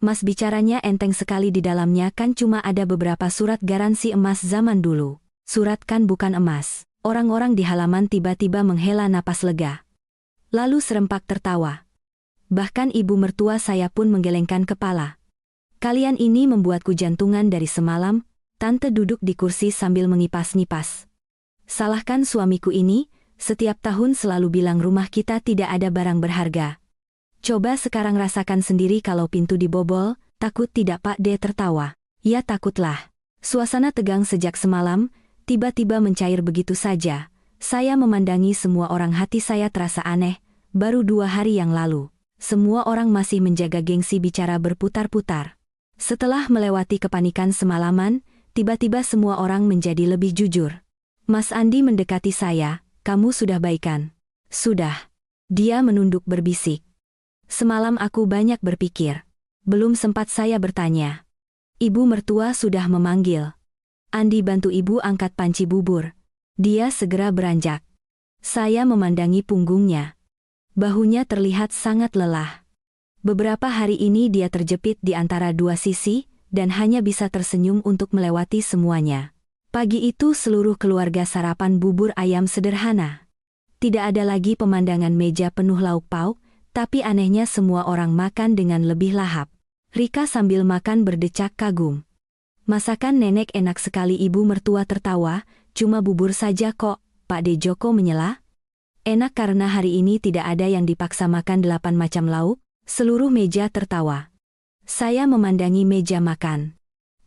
Mas, bicaranya enteng sekali, di dalamnya kan cuma ada beberapa surat garansi emas zaman dulu. Surat kan bukan emas. Orang-orang di halaman tiba-tiba menghela napas lega. Lalu serempak tertawa. Bahkan ibu mertua saya pun menggelengkan kepala. Kalian ini membuatku jantungan dari semalam. Tante duduk di kursi sambil mengipas-ngipas. Salahkan suamiku ini, setiap tahun selalu bilang rumah kita tidak ada barang berharga. Coba sekarang rasakan sendiri kalau pintu dibobol. Takut tidak? Pak De tertawa. Ya takutlah. Suasana tegang sejak semalam, tiba-tiba mencair begitu saja. Saya memandangi semua orang, hati saya terasa aneh. Baru 2 hari yang lalu, semua orang masih menjaga gengsi, bicara berputar-putar. Setelah melewati kepanikan semalaman, tiba-tiba semua orang menjadi lebih jujur. Mas Andi mendekati saya. Kamu sudah baikan? Sudah. Dia menunduk berbisik. Semalam aku banyak berpikir. Belum sempat saya bertanya. Ibu mertua sudah memanggil. Andi, bantu ibu angkat panci bubur. Dia segera beranjak. Saya memandangi punggungnya. Bahunya terlihat sangat lelah. Beberapa hari ini dia terjepit di antara dua sisi, dan hanya bisa tersenyum untuk melewati semuanya. Pagi itu seluruh keluarga sarapan bubur ayam sederhana. Tidak ada lagi pemandangan meja penuh lauk pauk, tapi anehnya semua orang makan dengan lebih lahap. Rika sambil makan berdecak kagum. Masakan nenek enak sekali, ibu mertua tertawa, cuma bubur saja kok, Pak De Joko menyela. Enak karena hari ini tidak ada yang dipaksa makan 8 macam lauk. Seluruh meja tertawa. Saya memandangi meja makan.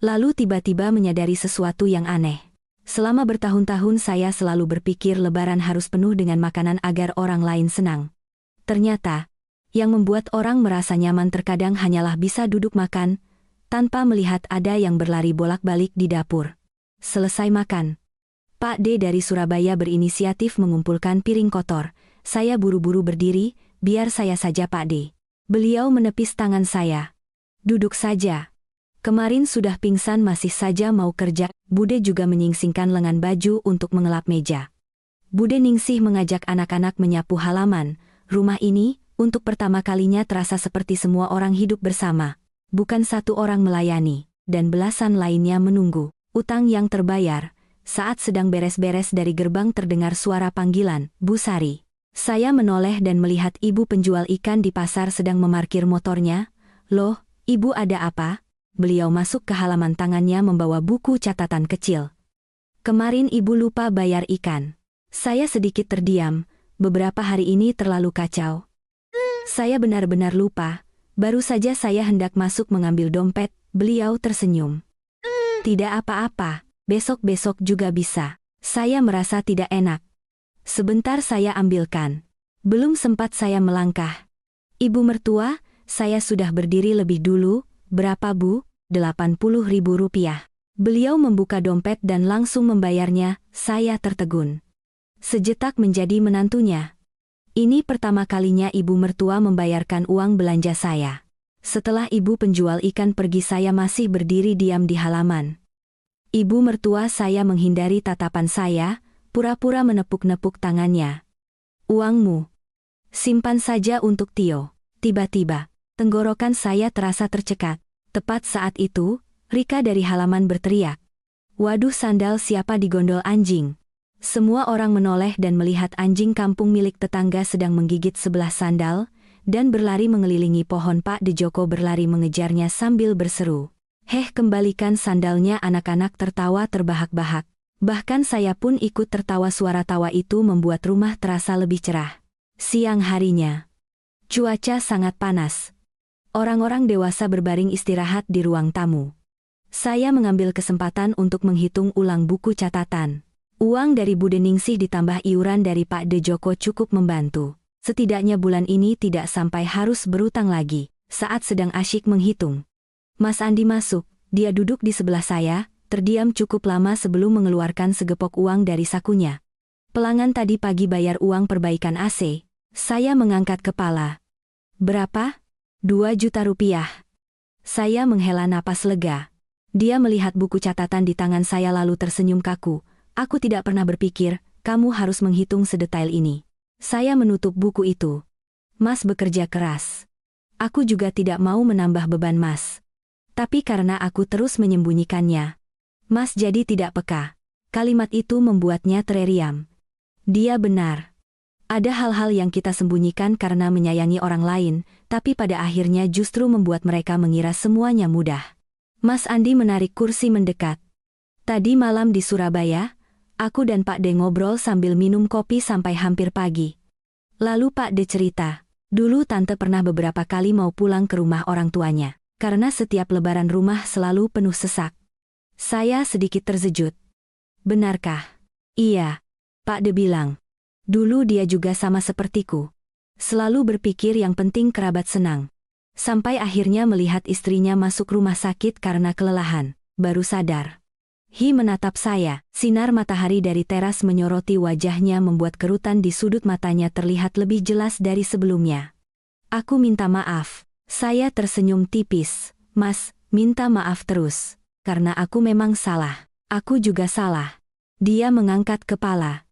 Lalu tiba-tiba menyadari sesuatu yang aneh. Selama bertahun-tahun saya selalu berpikir Lebaran harus penuh dengan makanan agar orang lain senang. Ternyata, yang membuat orang merasa nyaman terkadang hanyalah bisa duduk makan, tanpa melihat ada yang berlari bolak-balik di dapur. Selesai makan, Pak D dari Surabaya berinisiatif mengumpulkan piring kotor. Saya buru-buru berdiri, biar saya saja Pak D. Beliau menepis tangan saya. Duduk saja. Kemarin sudah pingsan masih saja mau kerja. Bude juga menyingsingkan lengan baju untuk mengelap meja. Bude Ningsih mengajak anak-anak menyapu halaman. Rumah ini, untuk pertama kalinya terasa seperti semua orang hidup bersama. Bukan satu orang melayani, dan belasan lainnya menunggu. Utang yang terbayar. Saat sedang beres-beres dari gerbang terdengar suara panggilan, Bu Sari. Saya menoleh dan melihat ibu penjual ikan di pasar sedang memarkir motornya. Loh, ibu ada apa? Beliau masuk ke halaman, tangannya membawa buku catatan kecil. Kemarin ibu lupa bayar ikan. Saya sedikit terdiam, beberapa hari ini terlalu kacau. Saya benar-benar lupa, baru saja saya hendak masuk mengambil dompet, beliau tersenyum. Tidak apa-apa, besok-besok juga bisa. Saya merasa tidak enak. Sebentar saya ambilkan. Belum sempat saya melangkah. Ibu mertua, saya sudah berdiri lebih dulu. Berapa Bu? 80.000 rupiah. Beliau membuka dompet dan langsung membayarnya. Saya tertegun. Sejetak menjadi menantunya. Ini pertama kalinya ibu mertua membayarkan uang belanja saya. Setelah ibu penjual ikan pergi, saya masih berdiri diam di halaman. Ibu mertua saya menghindari tatapan saya, pura-pura menepuk-nepuk tangannya. Uangmu. Simpan saja untuk Tio. Tiba-tiba, tenggorokan saya terasa tercekat. Tepat saat itu, Rika dari halaman berteriak. Waduh, sandal siapa digondol anjing? Semua orang menoleh dan melihat anjing kampung milik tetangga sedang menggigit sebelah sandal, dan berlari mengelilingi pohon. Pak De Joko berlari mengejarnya sambil berseru. Heh, kembalikan sandalnya. Anak-anak tertawa terbahak-bahak. Bahkan saya pun ikut tertawa. Suara tawa itu membuat rumah terasa lebih cerah. Siang harinya, cuaca sangat panas. Orang-orang dewasa berbaring istirahat di ruang tamu. Saya mengambil kesempatan untuk menghitung ulang buku catatan. Uang dari Bude Ningsih ditambah iuran dari Pak De Joko cukup membantu. Setidaknya bulan ini tidak sampai harus berutang lagi. Saat sedang asyik menghitung, Mas Andi masuk. Dia duduk di sebelah saya, terdiam cukup lama sebelum mengeluarkan segepok uang dari sakunya. Pelanggan tadi pagi bayar uang perbaikan AC. Saya mengangkat kepala. Berapa? 2 juta rupiah. Saya menghela napas lega. Dia melihat buku catatan di tangan saya lalu tersenyum kaku. Aku tidak pernah berpikir, kamu harus menghitung sedetail ini. Saya menutup buku itu. Mas bekerja keras. Aku juga tidak mau menambah beban Mas. Tapi karena aku terus menyembunyikannya, Mas jadi tidak peka. Kalimat itu membuatnya tereriam. Dia benar. Ada hal-hal yang kita sembunyikan karena menyayangi orang lain, tapi pada akhirnya justru membuat mereka mengira semuanya mudah. Mas Andi menarik kursi mendekat. Tadi malam di Surabaya, aku dan Pak D ngobrol sambil minum kopi sampai hampir pagi. Lalu Pak D cerita, dulu Tante pernah beberapa kali mau pulang ke rumah orang tuanya, karena setiap lebaran rumah selalu penuh sesak. Saya sedikit terkejut. Benarkah? Iya, Pak De bilang. Dulu dia juga sama sepertiku. Selalu berpikir yang penting kerabat senang. Sampai akhirnya melihat istrinya masuk rumah sakit karena kelelahan, baru sadar. Hi menatap saya, sinar matahari dari teras menyoroti wajahnya membuat kerutan di sudut matanya terlihat lebih jelas dari sebelumnya. Aku minta maaf. Saya tersenyum tipis. Mas, minta maaf terus. Karena aku memang salah. Aku juga salah. Dia mengangkat kepala.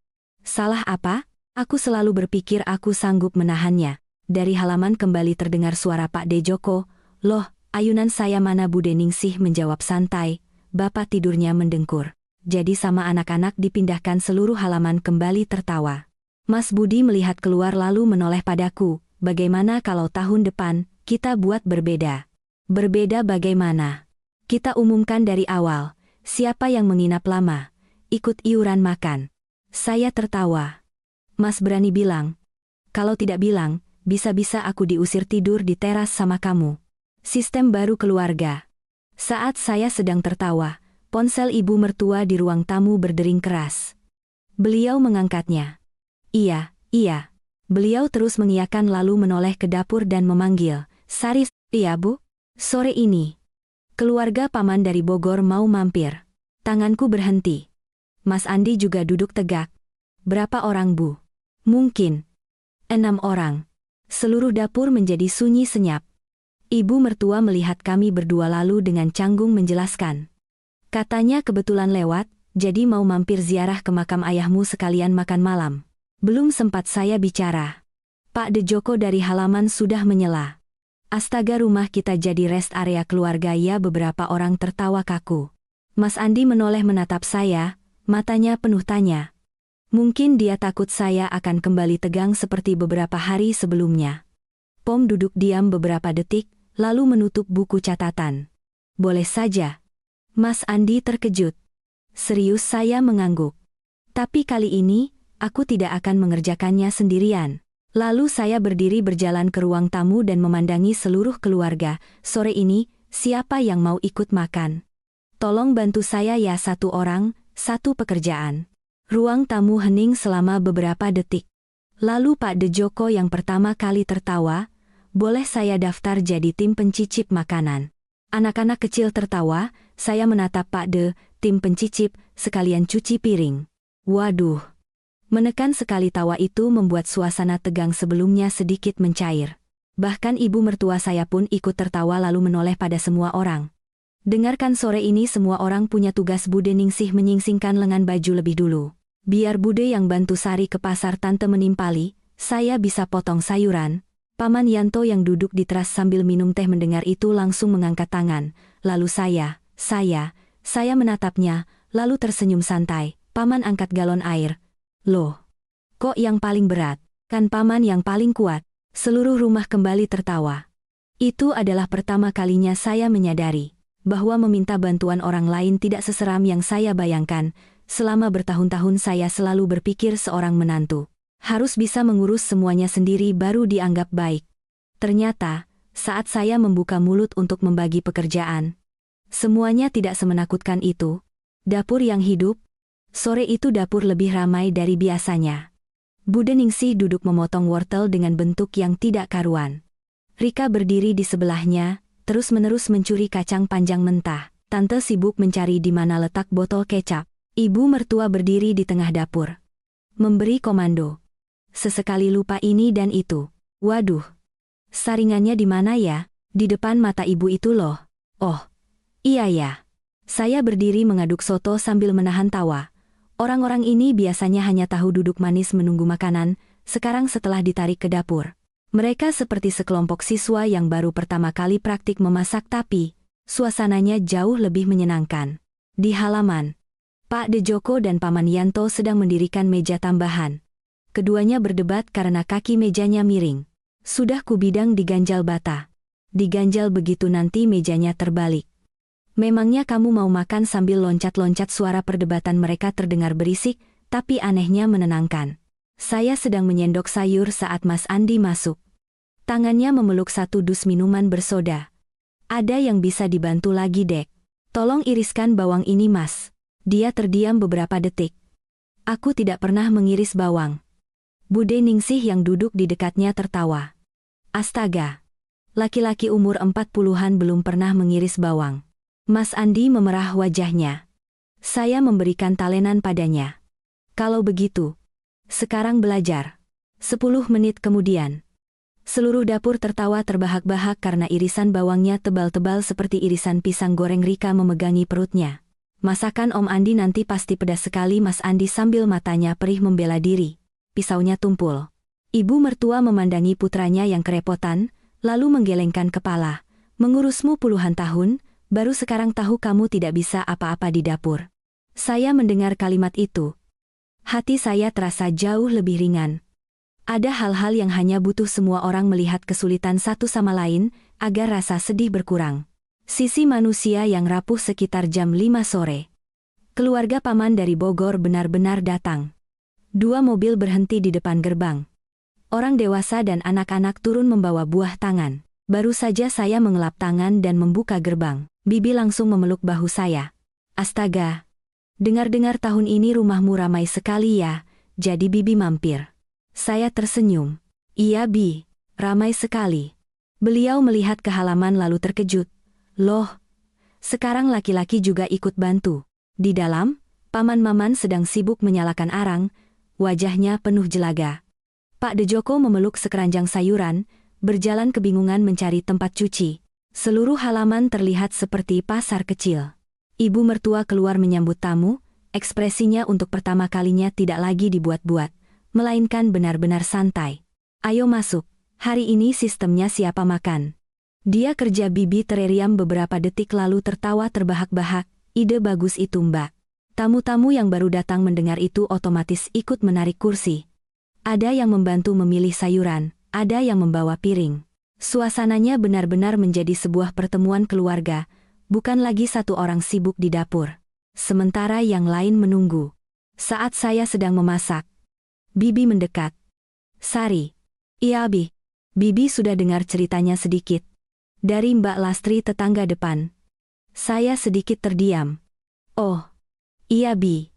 Salah apa? Aku selalu berpikir aku sanggup menahannya. Dari halaman kembali terdengar suara Pak De Joko. Loh, ayunan saya mana? Bude Ningsih menjawab santai. Bapak tidurnya mendengkur. Jadi sama anak-anak dipindahkan. Seluruh halaman kembali tertawa. Mas Budi melihat keluar lalu menoleh padaku. Bagaimana kalau tahun depan kita buat berbeda? Berbeda bagaimana? Kita umumkan dari awal. Siapa yang menginap lama, ikut iuran makan. Saya tertawa. Mas berani bilang? Kalau tidak bilang, bisa-bisa aku diusir tidur di teras sama kamu. Sistem baru keluarga. Saat saya sedang tertawa, ponsel ibu mertua di ruang tamu berdering keras. Beliau mengangkatnya. Iya, iya. Beliau terus mengiyakan lalu menoleh ke dapur dan memanggil. Saris, iya bu? Sore ini. Keluarga paman dari Bogor mau mampir. Tanganku berhenti. Mas Andi juga duduk tegak. Berapa orang bu? Mungkin 6 orang. Seluruh dapur menjadi sunyi senyap. Ibu mertua melihat kami berdua lalu dengan canggung menjelaskan. Katanya kebetulan lewat, jadi mau mampir ziarah ke makam ayahmu sekalian makan malam. Belum sempat saya bicara. Pak De Joko dari halaman sudah menyela. Astaga, rumah kita jadi rest area keluarga ya. Beberapa orang tertawa kaku. Mas Andi menoleh menatap saya, matanya penuh tanya. Mungkin dia takut saya akan kembali tegang seperti beberapa hari sebelumnya. Pom duduk diam beberapa detik, lalu menutup buku catatan. Boleh saja. Mas Andi terkejut. Serius, saya mengangguk. Tapi kali ini, aku tidak akan mengerjakannya sendirian. Lalu saya berdiri berjalan ke ruang tamu dan memandangi seluruh keluarga. Sore ini, siapa yang mau ikut makan? Tolong bantu saya ya, 1 orang, 1 pekerjaan. Ruang tamu hening selama beberapa detik. Lalu Pak De Joko yang pertama kali tertawa, boleh saya daftar jadi tim pencicip makanan? Anak-anak kecil tertawa, saya menatap Pak De, tim pencicip, sekalian cuci piring. Waduh. Menekan sekali tawa itu membuat suasana tegang sebelumnya sedikit mencair. Bahkan ibu mertua saya pun ikut tertawa lalu menoleh pada semua orang. Dengarkan, sore ini semua orang punya tugas. Bude Ningsih menyingsingkan lengan baju lebih dulu. Biar Bude yang bantu Sari ke pasar, tante menimpali, saya bisa potong sayuran. Paman Yanto yang duduk di teras sambil minum teh mendengar itu langsung mengangkat tangan. Lalu saya menatapnya, lalu tersenyum santai. Paman angkat galon air. Loh, kok yang paling berat? Kan paman yang paling kuat. Seluruh rumah kembali tertawa. Itu adalah pertama kalinya saya menyadari bahwa meminta bantuan orang lain tidak seseram yang saya bayangkan. Selama bertahun-tahun saya selalu berpikir seorang menantu harus bisa mengurus semuanya sendiri baru dianggap baik. Ternyata, saat saya membuka mulut untuk membagi pekerjaan, semuanya tidak semenakutkan itu. Dapur yang hidup. Sore itu dapur lebih ramai dari biasanya. Bude Ningsih duduk memotong wortel dengan bentuk yang tidak karuan. Rika berdiri di sebelahnya, terus-menerus mencuri kacang panjang mentah. Tante sibuk mencari di mana letak botol kecap. Ibu mertua berdiri di tengah dapur, memberi komando. Sesekali lupa ini dan itu. Waduh, saringannya di mana ya? Di depan mata ibu itu loh. Oh, iya ya. Saya berdiri mengaduk soto sambil menahan tawa. Orang-orang ini biasanya hanya tahu duduk manis menunggu makanan, sekarang setelah ditarik ke dapur. Mereka seperti sekelompok siswa yang baru pertama kali praktik memasak, tapi suasananya jauh lebih menyenangkan. Di halaman, Pak De Joko dan Paman Yanto sedang mendirikan meja tambahan. Keduanya berdebat karena kaki mejanya miring. Sudah kubidang diganjal bata. Diganjal begitu nanti mejanya terbalik. Memangnya kamu mau makan? Sambil loncat-loncat suara perdebatan mereka terdengar berisik, tapi anehnya menenangkan. Saya sedang menyendok sayur saat Mas Andi masuk. Tangannya memeluk 1 dus minuman bersoda. Ada yang bisa dibantu lagi, Dek? Tolong iriskan bawang ini, Mas. Dia terdiam beberapa detik. Aku tidak pernah mengiris bawang. Bude Ningsih yang duduk di dekatnya tertawa. Astaga. Laki-laki umur 40-an belum pernah mengiris bawang. Mas Andi memerah wajahnya. Saya memberikan talenan padanya. Kalau begitu, sekarang belajar. 10 menit kemudian, seluruh dapur tertawa terbahak-bahak karena irisan bawangnya tebal-tebal seperti irisan pisang goreng. Rika memegangi perutnya. Masakan Om Andi nanti pasti pedas sekali. Mas Andi sambil matanya perih membela diri. pisaunya tumpul. Ibu mertua memandangi putranya yang kerepotan, lalu menggelengkan kepala. Mengurusmu puluhan tahun, baru sekarang tahu kamu tidak bisa apa-apa di dapur. Saya mendengar kalimat itu. Hati saya terasa jauh lebih ringan. Ada hal-hal yang hanya butuh semua orang melihat kesulitan satu sama lain, agar rasa sedih berkurang. Sisi manusia yang rapuh sekitar jam 5 sore. Keluarga paman dari Bogor benar-benar datang. 2 mobil berhenti di depan gerbang. Orang dewasa dan anak-anak turun membawa buah tangan. Baru saja saya mengelap tangan dan membuka gerbang. Bibi langsung memeluk bahu saya. Astaga. Dengar-dengar tahun ini rumahmu ramai sekali ya, jadi Bibi mampir. Saya tersenyum. Iya Bi, ramai sekali. Beliau melihat ke halaman lalu terkejut. Loh, sekarang laki-laki juga ikut bantu. Di dalam, Paman Maman sedang sibuk menyalakan arang, wajahnya penuh jelaga. Pak De Joko memeluk sekeranjang sayuran, berjalan kebingungan mencari tempat cuci. Seluruh halaman terlihat seperti pasar kecil. Ibu mertua keluar menyambut tamu, ekspresinya untuk pertama kalinya tidak lagi dibuat-buat, melainkan benar-benar santai. Ayo masuk, hari ini sistemnya siapa makan. Dia kerja. Bibi tereriam beberapa detik lalu tertawa terbahak-bahak. Ide bagus itu Mbak. Tamu-tamu yang baru datang mendengar itu otomatis ikut menarik kursi. Ada yang membantu memilih sayuran, ada yang membawa piring. Suasananya benar-benar menjadi sebuah pertemuan keluarga, bukan lagi satu orang sibuk di dapur. Sementara yang lain menunggu. Saat saya sedang memasak, Bibi mendekat. Sari. Iya Abi. Bibi sudah dengar ceritanya sedikit. Dari Mbak Lastri tetangga depan. Saya sedikit terdiam. Oh, iya Bi.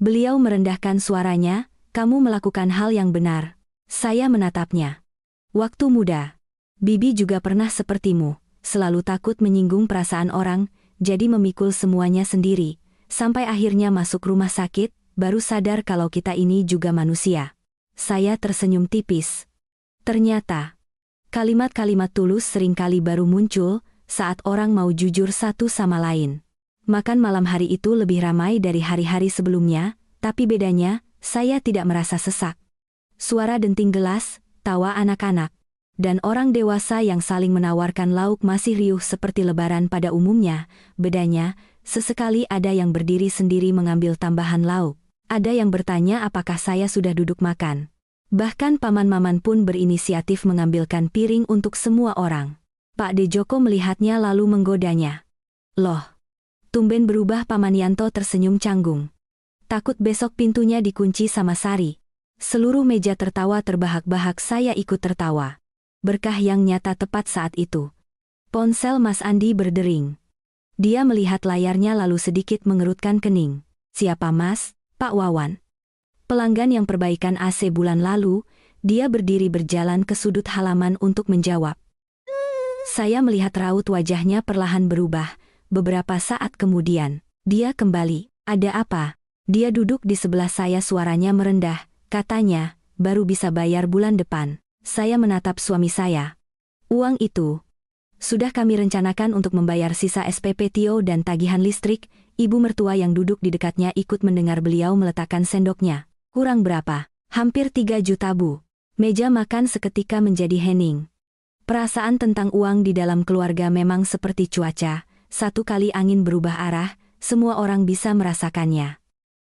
Beliau merendahkan suaranya, kamu melakukan hal yang benar. Saya menatapnya. Waktu muda, Bibi juga pernah sepertimu, selalu takut menyinggung perasaan orang, jadi memikul semuanya sendiri, sampai akhirnya masuk rumah sakit, baru sadar kalau kita ini juga manusia. Saya tersenyum tipis. Ternyata, kalimat-kalimat tulus seringkali baru muncul, saat orang mau jujur satu sama lain. Makan malam hari itu lebih ramai dari hari-hari sebelumnya, tapi bedanya, saya tidak merasa sesak. Suara denting gelas, tawa anak-anak, dan orang dewasa yang saling menawarkan lauk masih riuh seperti lebaran pada umumnya. Bedanya, sesekali ada yang berdiri sendiri mengambil tambahan lauk. Ada yang bertanya apakah saya sudah duduk makan. Bahkan Paman Maman pun berinisiatif mengambilkan piring untuk semua orang. Pak De Joko melihatnya lalu menggodanya. Loh, tumben berubah. Paman Yanto tersenyum canggung. Takut besok pintunya dikunci sama Sari. Seluruh meja tertawa terbahak-bahak. Saya ikut tertawa. Berkah yang nyata tepat saat itu. Ponsel Mas Andi berdering. Dia melihat layarnya lalu sedikit mengerutkan kening. Siapa Mas? Pak Wawan. Pelanggan yang perbaikan AC bulan lalu. Dia berdiri berjalan ke sudut halaman untuk menjawab. Saya melihat raut wajahnya perlahan berubah. Beberapa saat kemudian, dia kembali. Ada apa? Dia duduk di sebelah saya, suaranya merendah. Katanya, baru bisa bayar bulan depan. Saya menatap suami saya. Uang itu sudah kami rencanakan untuk membayar sisa SPP Tio dan tagihan listrik. Ibu mertua yang duduk di dekatnya ikut mendengar. Beliau meletakkan sendoknya. Kurang berapa? Hampir 3 juta Bu. Meja makan seketika menjadi hening. Perasaan tentang uang di dalam keluarga memang seperti cuaca, satu kali angin berubah arah, semua orang bisa merasakannya.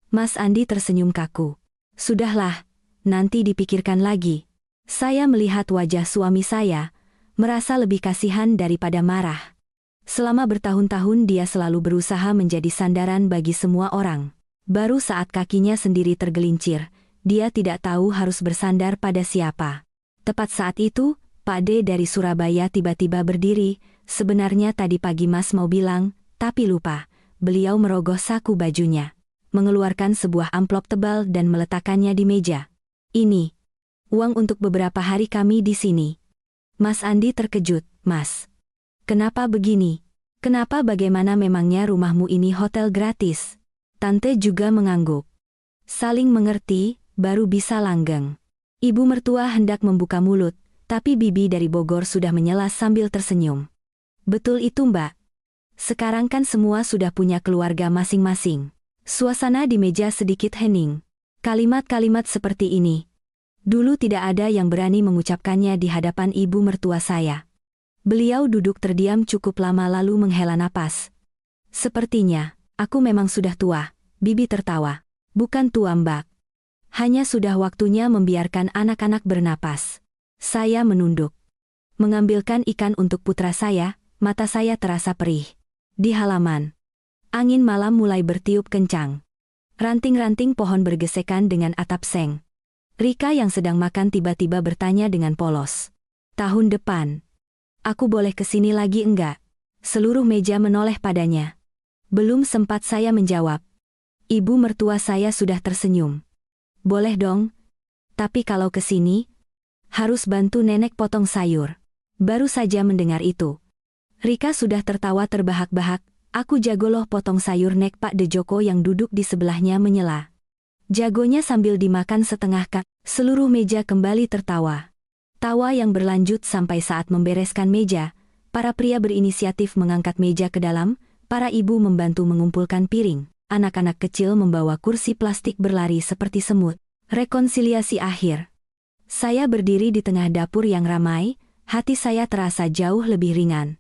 Mas Andi tersenyum kaku. Sudahlah, nanti dipikirkan lagi. Saya melihat wajah suami saya, merasa lebih kasihan daripada marah. Selama bertahun-tahun dia selalu berusaha menjadi sandaran bagi semua orang. Baru saat kakinya sendiri tergelincir, dia tidak tahu harus bersandar pada siapa. Tepat saat itu, Pak D dari Surabaya tiba-tiba berdiri. Sebenarnya tadi pagi Mas mau bilang, tapi lupa. Beliau merogoh saku bajunya, mengeluarkan sebuah amplop tebal dan meletakkannya di meja. Ini uang untuk beberapa hari kami di sini. Mas Andi terkejut. Mas, kenapa begini? Kenapa, bagaimana, memangnya rumahmu ini hotel gratis? Tante juga mengangguk. Saling mengerti, baru bisa langgeng. Ibu mertua hendak membuka mulut, tapi Bibi dari Bogor sudah menyelas sambil tersenyum. Betul itu Mbak. Sekarang kan semua sudah punya keluarga masing-masing. Suasana di meja sedikit hening. Kalimat-kalimat seperti ini, Dulu tidak ada yang berani mengucapkannya di hadapan ibu mertua saya. Beliau duduk terdiam cukup lama lalu menghela napas. Sepertinya, aku memang sudah tua, Bibi tertawa. Bukan tua Mbak. Hanya sudah waktunya membiarkan anak-anak bernapas. Saya menunduk. Mengambilkan ikan untuk putra saya, mata saya terasa perih. Di halaman, angin malam mulai bertiup kencang. Ranting-ranting pohon bergesekan dengan atap seng. Rika yang sedang makan tiba-tiba bertanya dengan polos. Tahun depan, aku boleh kesini lagi enggak? Seluruh meja menoleh padanya. Belum sempat saya menjawab. Ibu mertua saya sudah tersenyum. Boleh dong. Tapi kalau kesini, harus bantu nenek potong sayur. Baru saja mendengar itu, Rika sudah tertawa terbahak-bahak. Aku jago loh potong sayur, nek Pak De Joko yang duduk di sebelahnya menyela. Jagonya sambil dimakan setengah kak. Seluruh meja kembali tertawa. Tawa yang berlanjut sampai saat membereskan meja. Para pria berinisiatif mengangkat meja ke dalam, para ibu membantu mengumpulkan piring. Anak-anak kecil membawa kursi plastik berlari seperti semut. Rekonsiliasi akhir. Saya berdiri di tengah dapur yang ramai, hati saya terasa jauh lebih ringan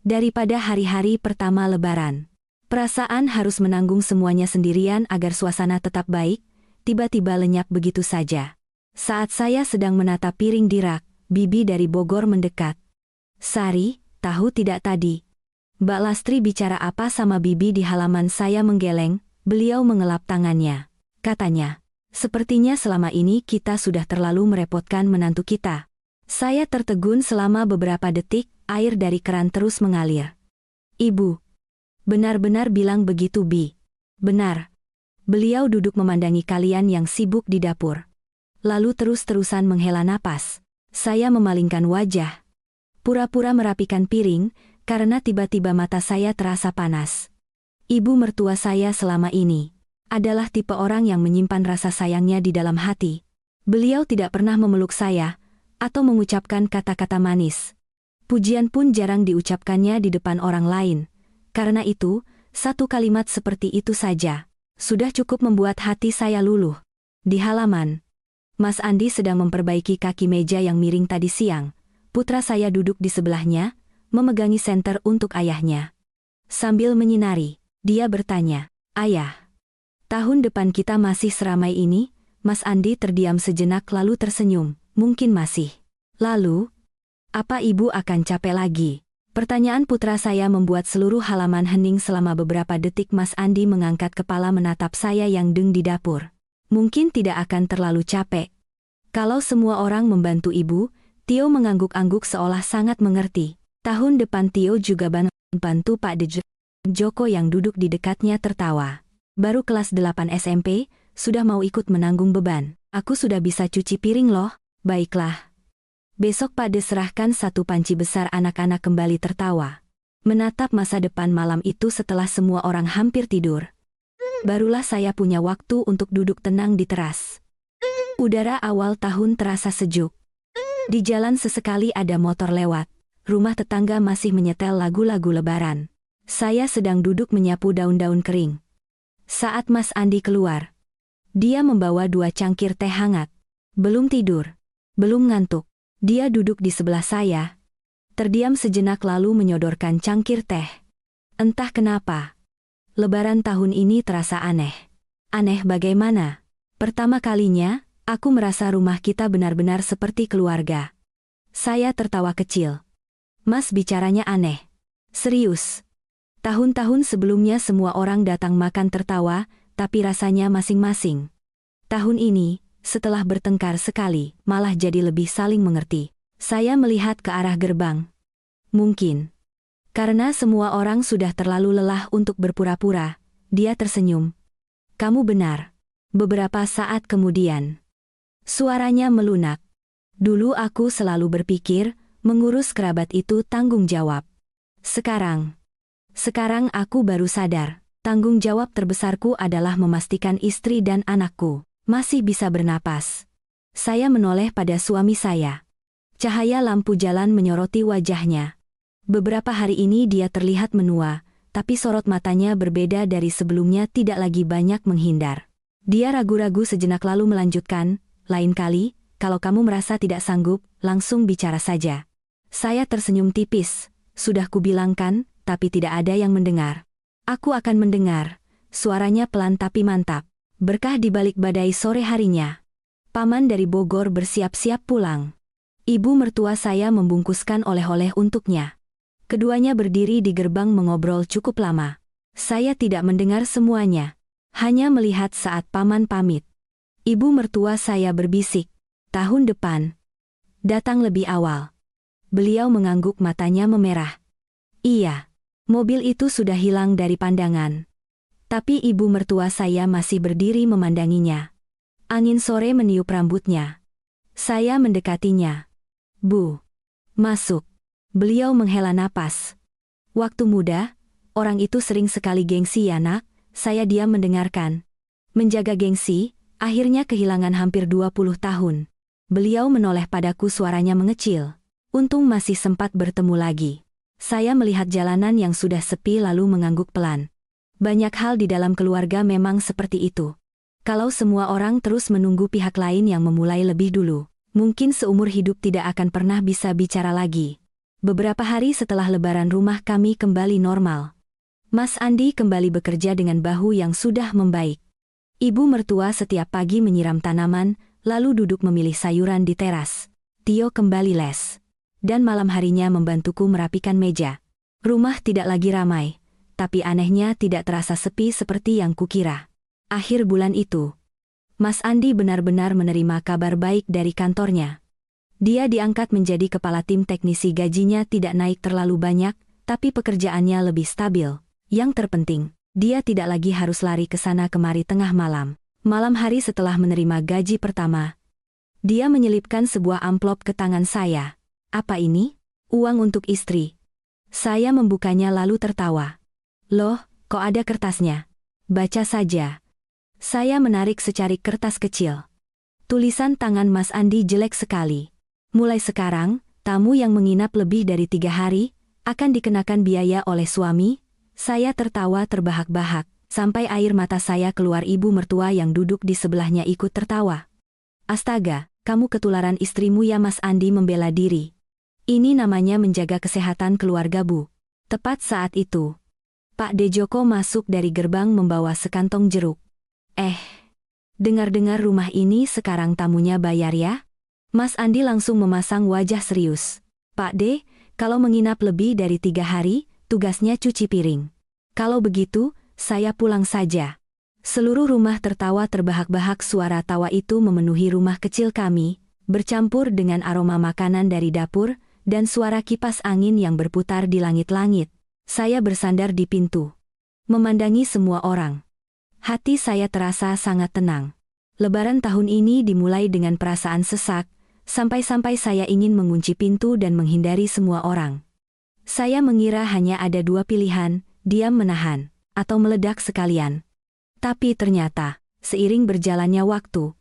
daripada hari-hari pertama Lebaran. Perasaan harus menanggung semuanya sendirian agar suasana tetap baik, tiba-tiba lenyap begitu saja. Saat saya sedang menata piring di rak, Bibi dari Bogor mendekat. Sari, tahu tidak tadi? Mbak Lastri bicara apa sama Bibi di halaman? Saya menggeleng, beliau mengelap tangannya. Katanya, sepertinya selama ini kita sudah terlalu merepotkan menantu kita. Saya tertegun selama beberapa detik, air dari keran terus mengalir. Ibu, benar-benar bilang begitu Bi? Benar. Beliau duduk memandangi kalian yang sibuk di dapur. Lalu terus-terusan menghela napas. Saya memalingkan wajah. Pura-pura merapikan piring, karena tiba-tiba mata saya terasa panas. Ibu mertua saya selama ini adalah tipe orang yang menyimpan rasa sayangnya di dalam hati. Beliau tidak pernah memeluk saya, atau mengucapkan kata-kata manis. Pujian pun jarang diucapkannya di depan orang lain. Karena itu, satu kalimat seperti itu saja sudah cukup membuat hati saya luluh. Di halaman, Mas Andi sedang memperbaiki kaki meja yang miring tadi siang. Putra saya duduk di sebelahnya, memegangi senter untuk ayahnya. Sambil menyinari, dia bertanya, "Ayah, tahun depan kita masih seramai ini?" Mas Andi terdiam sejenak lalu tersenyum, "Mungkin masih." Lalu, "Apa ibu akan capek lagi?" Pertanyaan putra saya membuat seluruh halaman hening selama beberapa detik. Mas Andi mengangkat kepala menatap saya yang deng di dapur. "Mungkin tidak akan terlalu capek. Kalau semua orang membantu ibu." Tio mengangguk-angguk seolah sangat mengerti. "Tahun depan Tio juga bantu Pak De Joko yang duduk di dekatnya tertawa. Baru kelas 8 SMP, sudah mau ikut menanggung beban. Aku sudah bisa cuci piring loh." "Baiklah. Besok Pak De serahkan satu panci besar." Anak-anak kembali tertawa. Menatap masa depan malam itu setelah semua orang hampir tidur. Barulah saya punya waktu untuk duduk tenang di teras. Udara awal tahun terasa sejuk. Di jalan sesekali ada motor lewat. Rumah tetangga masih menyetel lagu-lagu Lebaran. Saya sedang duduk menyapu daun-daun kering. Saat Mas Andi keluar, dia membawa 2 cangkir teh hangat. Belum tidur, belum ngantuk. Dia duduk di sebelah saya, terdiam sejenak lalu menyodorkan cangkir teh. Entah kenapa, Lebaran tahun ini terasa aneh. Aneh bagaimana? Pertama kalinya, aku merasa rumah kita benar-benar seperti keluarga. Saya tertawa kecil. "Mas bicaranya aneh." "Serius. Tahun-tahun sebelumnya semua orang datang makan tertawa, tapi rasanya masing-masing. Tahun ini, setelah bertengkar sekali, malah jadi lebih saling mengerti." Saya melihat ke arah gerbang. Mungkin karena semua orang sudah terlalu lelah untuk berpura-pura, dia tersenyum. "Kamu benar." Beberapa saat kemudian, suaranya melunak. "Dulu aku selalu berpikir, mengurus kerabat itu tanggung jawab. Sekarang aku baru sadar, tanggung jawab terbesarku adalah memastikan istri dan anakku masih bisa bernapas." Saya menoleh pada suami saya. Cahaya lampu jalan menyoroti wajahnya. Beberapa hari ini dia terlihat menua, tapi sorot matanya berbeda dari sebelumnya, tidak lagi banyak menghindar. Dia ragu-ragu sejenak lalu melanjutkan, "Lain kali, kalau kamu merasa tidak sanggup, langsung bicara saja. Saya tersenyum tipis. Sudah kubilangkan, tapi tidak ada yang mendengar. Aku akan mendengar. Suaranya pelan tapi mantap. Berkah di balik badai sore harinya. Paman dari Bogor bersiap-siap pulang. Ibu mertua saya membungkuskan oleh-oleh untuknya. Keduanya berdiri di gerbang mengobrol cukup lama. Saya tidak mendengar semuanya. Hanya melihat saat paman pamit. Ibu mertua saya berbisik. Tahun depan. Datang lebih awal. Beliau mengangguk, matanya memerah. Iya. Mobil itu sudah hilang dari pandangan. Tapi ibu mertua saya masih berdiri memandanginya. Angin sore meniup rambutnya. Saya mendekatinya. Bu. Masuk. Beliau menghela napas. Waktu muda, orang itu sering sekali gengsi ya nak, saya diam mendengarkan. Menjaga gengsi, akhirnya kehilangan hampir 20 tahun. Beliau menoleh padaku, suaranya mengecil. Untung masih sempat bertemu lagi. Saya melihat jalanan yang sudah sepi lalu mengangguk pelan. Banyak hal di dalam keluarga memang seperti itu. Kalau semua orang terus menunggu pihak lain yang memulai lebih dulu, mungkin seumur hidup tidak akan pernah bisa bicara lagi. Beberapa hari setelah Lebaran rumah kami kembali normal. Mas Andi kembali bekerja dengan bahu yang sudah membaik. Ibu mertua setiap pagi menyiram tanaman, lalu duduk memilih sayuran di teras. Tio kembali les. Dan malam harinya membantuku merapikan meja. Rumah tidak lagi ramai, tapi anehnya tidak terasa sepi seperti yang kukira. Akhir bulan itu, Mas Andi benar-benar menerima kabar baik dari kantornya. Dia diangkat menjadi kepala tim teknisi, gajinya tidak naik terlalu banyak, tapi pekerjaannya lebih stabil. Yang terpenting, dia tidak lagi harus lari ke sana kemari tengah malam. Malam hari setelah menerima gaji pertama, dia menyelipkan sebuah amplop ke tangan saya. Apa ini? Uang untuk istri. Saya membukanya lalu tertawa. Loh, kok ada kertasnya? Baca saja. Saya menarik secarik kertas kecil. Tulisan tangan Mas Andi jelek sekali. Mulai sekarang, tamu yang menginap lebih dari 3 hari, akan dikenakan biaya oleh suami. Saya tertawa terbahak-bahak, sampai air mata saya keluar. Ibu mertua yang duduk di sebelahnya ikut tertawa. Astaga, kamu ketularan istrimu ya? Mas Andi membela diri. Ini namanya menjaga kesehatan keluarga, Bu. Tepat saat itu, Pak Dejoko masuk dari gerbang membawa sekantong jeruk. Dengar-dengar rumah ini sekarang tamunya bayar ya? Mas Andi langsung memasang wajah serius. Pak De, kalau menginap lebih dari 3 hari, tugasnya cuci piring. Kalau begitu, saya pulang saja. Seluruh rumah tertawa terbahak-bahak. Suara tawa itu memenuhi rumah kecil kami, bercampur dengan aroma makanan dari dapur, dan suara kipas angin yang berputar di langit-langit. Saya bersandar di pintu, memandangi semua orang. Hati saya terasa sangat tenang. Lebaran tahun ini dimulai dengan perasaan sesak, sampai-sampai saya ingin mengunci pintu dan menghindari semua orang. Saya mengira hanya ada 2 pilihan, diam menahan, atau meledak sekalian. Tapi ternyata, seiring berjalannya waktu,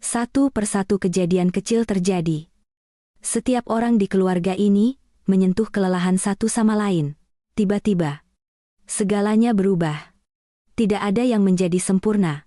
satu persatu kejadian kecil terjadi. Setiap orang di keluarga ini menyentuh kelelahan satu sama lain. Tiba-tiba, segalanya berubah. Tidak ada yang menjadi sempurna.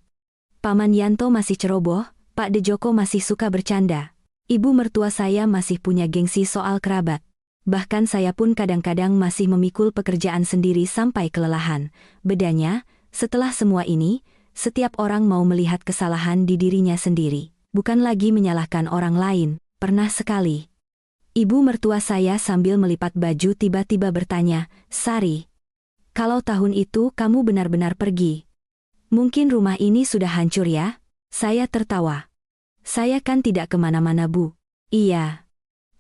Paman Yanto masih ceroboh, Pak Dejoko masih suka bercanda. Ibu mertua saya masih punya gengsi soal kerabat. Bahkan saya pun kadang-kadang masih memikul pekerjaan sendiri sampai kelelahan. Bedanya, setelah semua ini, setiap orang mau melihat kesalahan di dirinya sendiri. Bukan lagi menyalahkan orang lain. Pernah sekali, ibu mertua saya sambil melipat baju tiba-tiba bertanya, Sari, kalau tahun itu kamu benar-benar pergi, mungkin rumah ini sudah hancur ya? Saya tertawa. Saya kan tidak kemana-mana, Bu. Iya.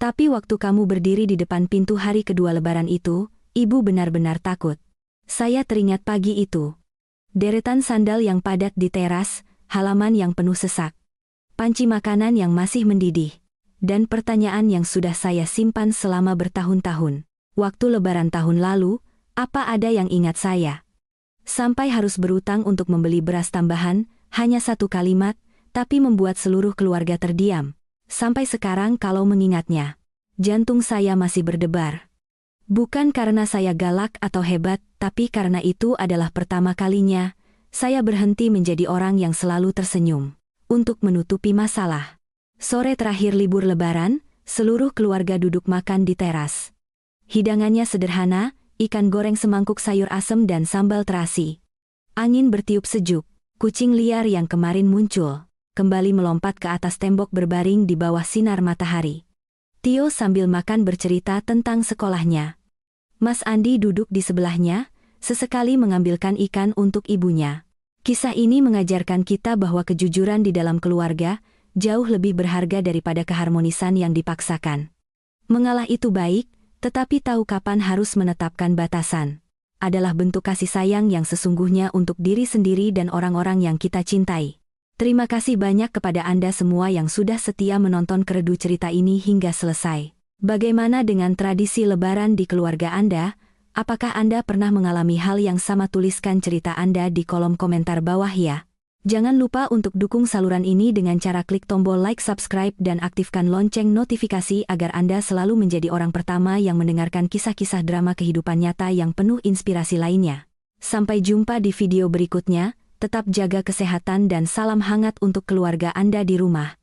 Tapi waktu kamu berdiri di depan pintu hari kedua Lebaran itu, ibu benar-benar takut. Saya teringat pagi itu. Deretan sandal yang padat di teras, halaman yang penuh sesak, panci makanan yang masih mendidih, dan pertanyaan yang sudah saya simpan selama bertahun-tahun. Waktu Lebaran tahun lalu, apa ada yang ingat saya? Sampai harus berutang untuk membeli beras tambahan, hanya 1 kalimat, tapi membuat seluruh keluarga terdiam. Sampai sekarang kalau mengingatnya, jantung saya masih berdebar. Bukan karena saya galak atau hebat, tapi karena itu adalah pertama kalinya saya berhenti menjadi orang yang selalu tersenyum untuk menutupi masalah. Sore terakhir libur Lebaran, seluruh keluarga duduk makan di teras. Hidangannya sederhana, ikan goreng semangkuk sayur asem dan sambal terasi. Angin bertiup sejuk, kucing liar yang kemarin muncul kembali melompat ke atas tembok berbaring di bawah sinar matahari. Tio sambil makan bercerita tentang sekolahnya. Mas Andi duduk di sebelahnya, sesekali mengambilkan ikan untuk ibunya. Kisah ini mengajarkan kita bahwa kejujuran di dalam keluarga jauh lebih berharga daripada keharmonisan yang dipaksakan. Mengalah itu baik, tetapi tahu kapan harus menetapkan batasan adalah bentuk kasih sayang yang sesungguhnya untuk diri sendiri dan orang-orang yang kita cintai. Terima kasih banyak kepada Anda semua yang sudah setia menonton Keredu cerita ini hingga selesai. Bagaimana dengan tradisi Lebaran di keluarga Anda? Apakah Anda pernah mengalami hal yang sama? Tuliskan cerita Anda di kolom komentar bawah ya. Jangan lupa untuk dukung saluran ini dengan cara klik tombol like, subscribe, dan aktifkan lonceng notifikasi agar Anda selalu menjadi orang pertama yang mendengarkan kisah-kisah drama kehidupan nyata yang penuh inspirasi lainnya. Sampai jumpa di video berikutnya, tetap jaga kesehatan dan salam hangat untuk keluarga Anda di rumah.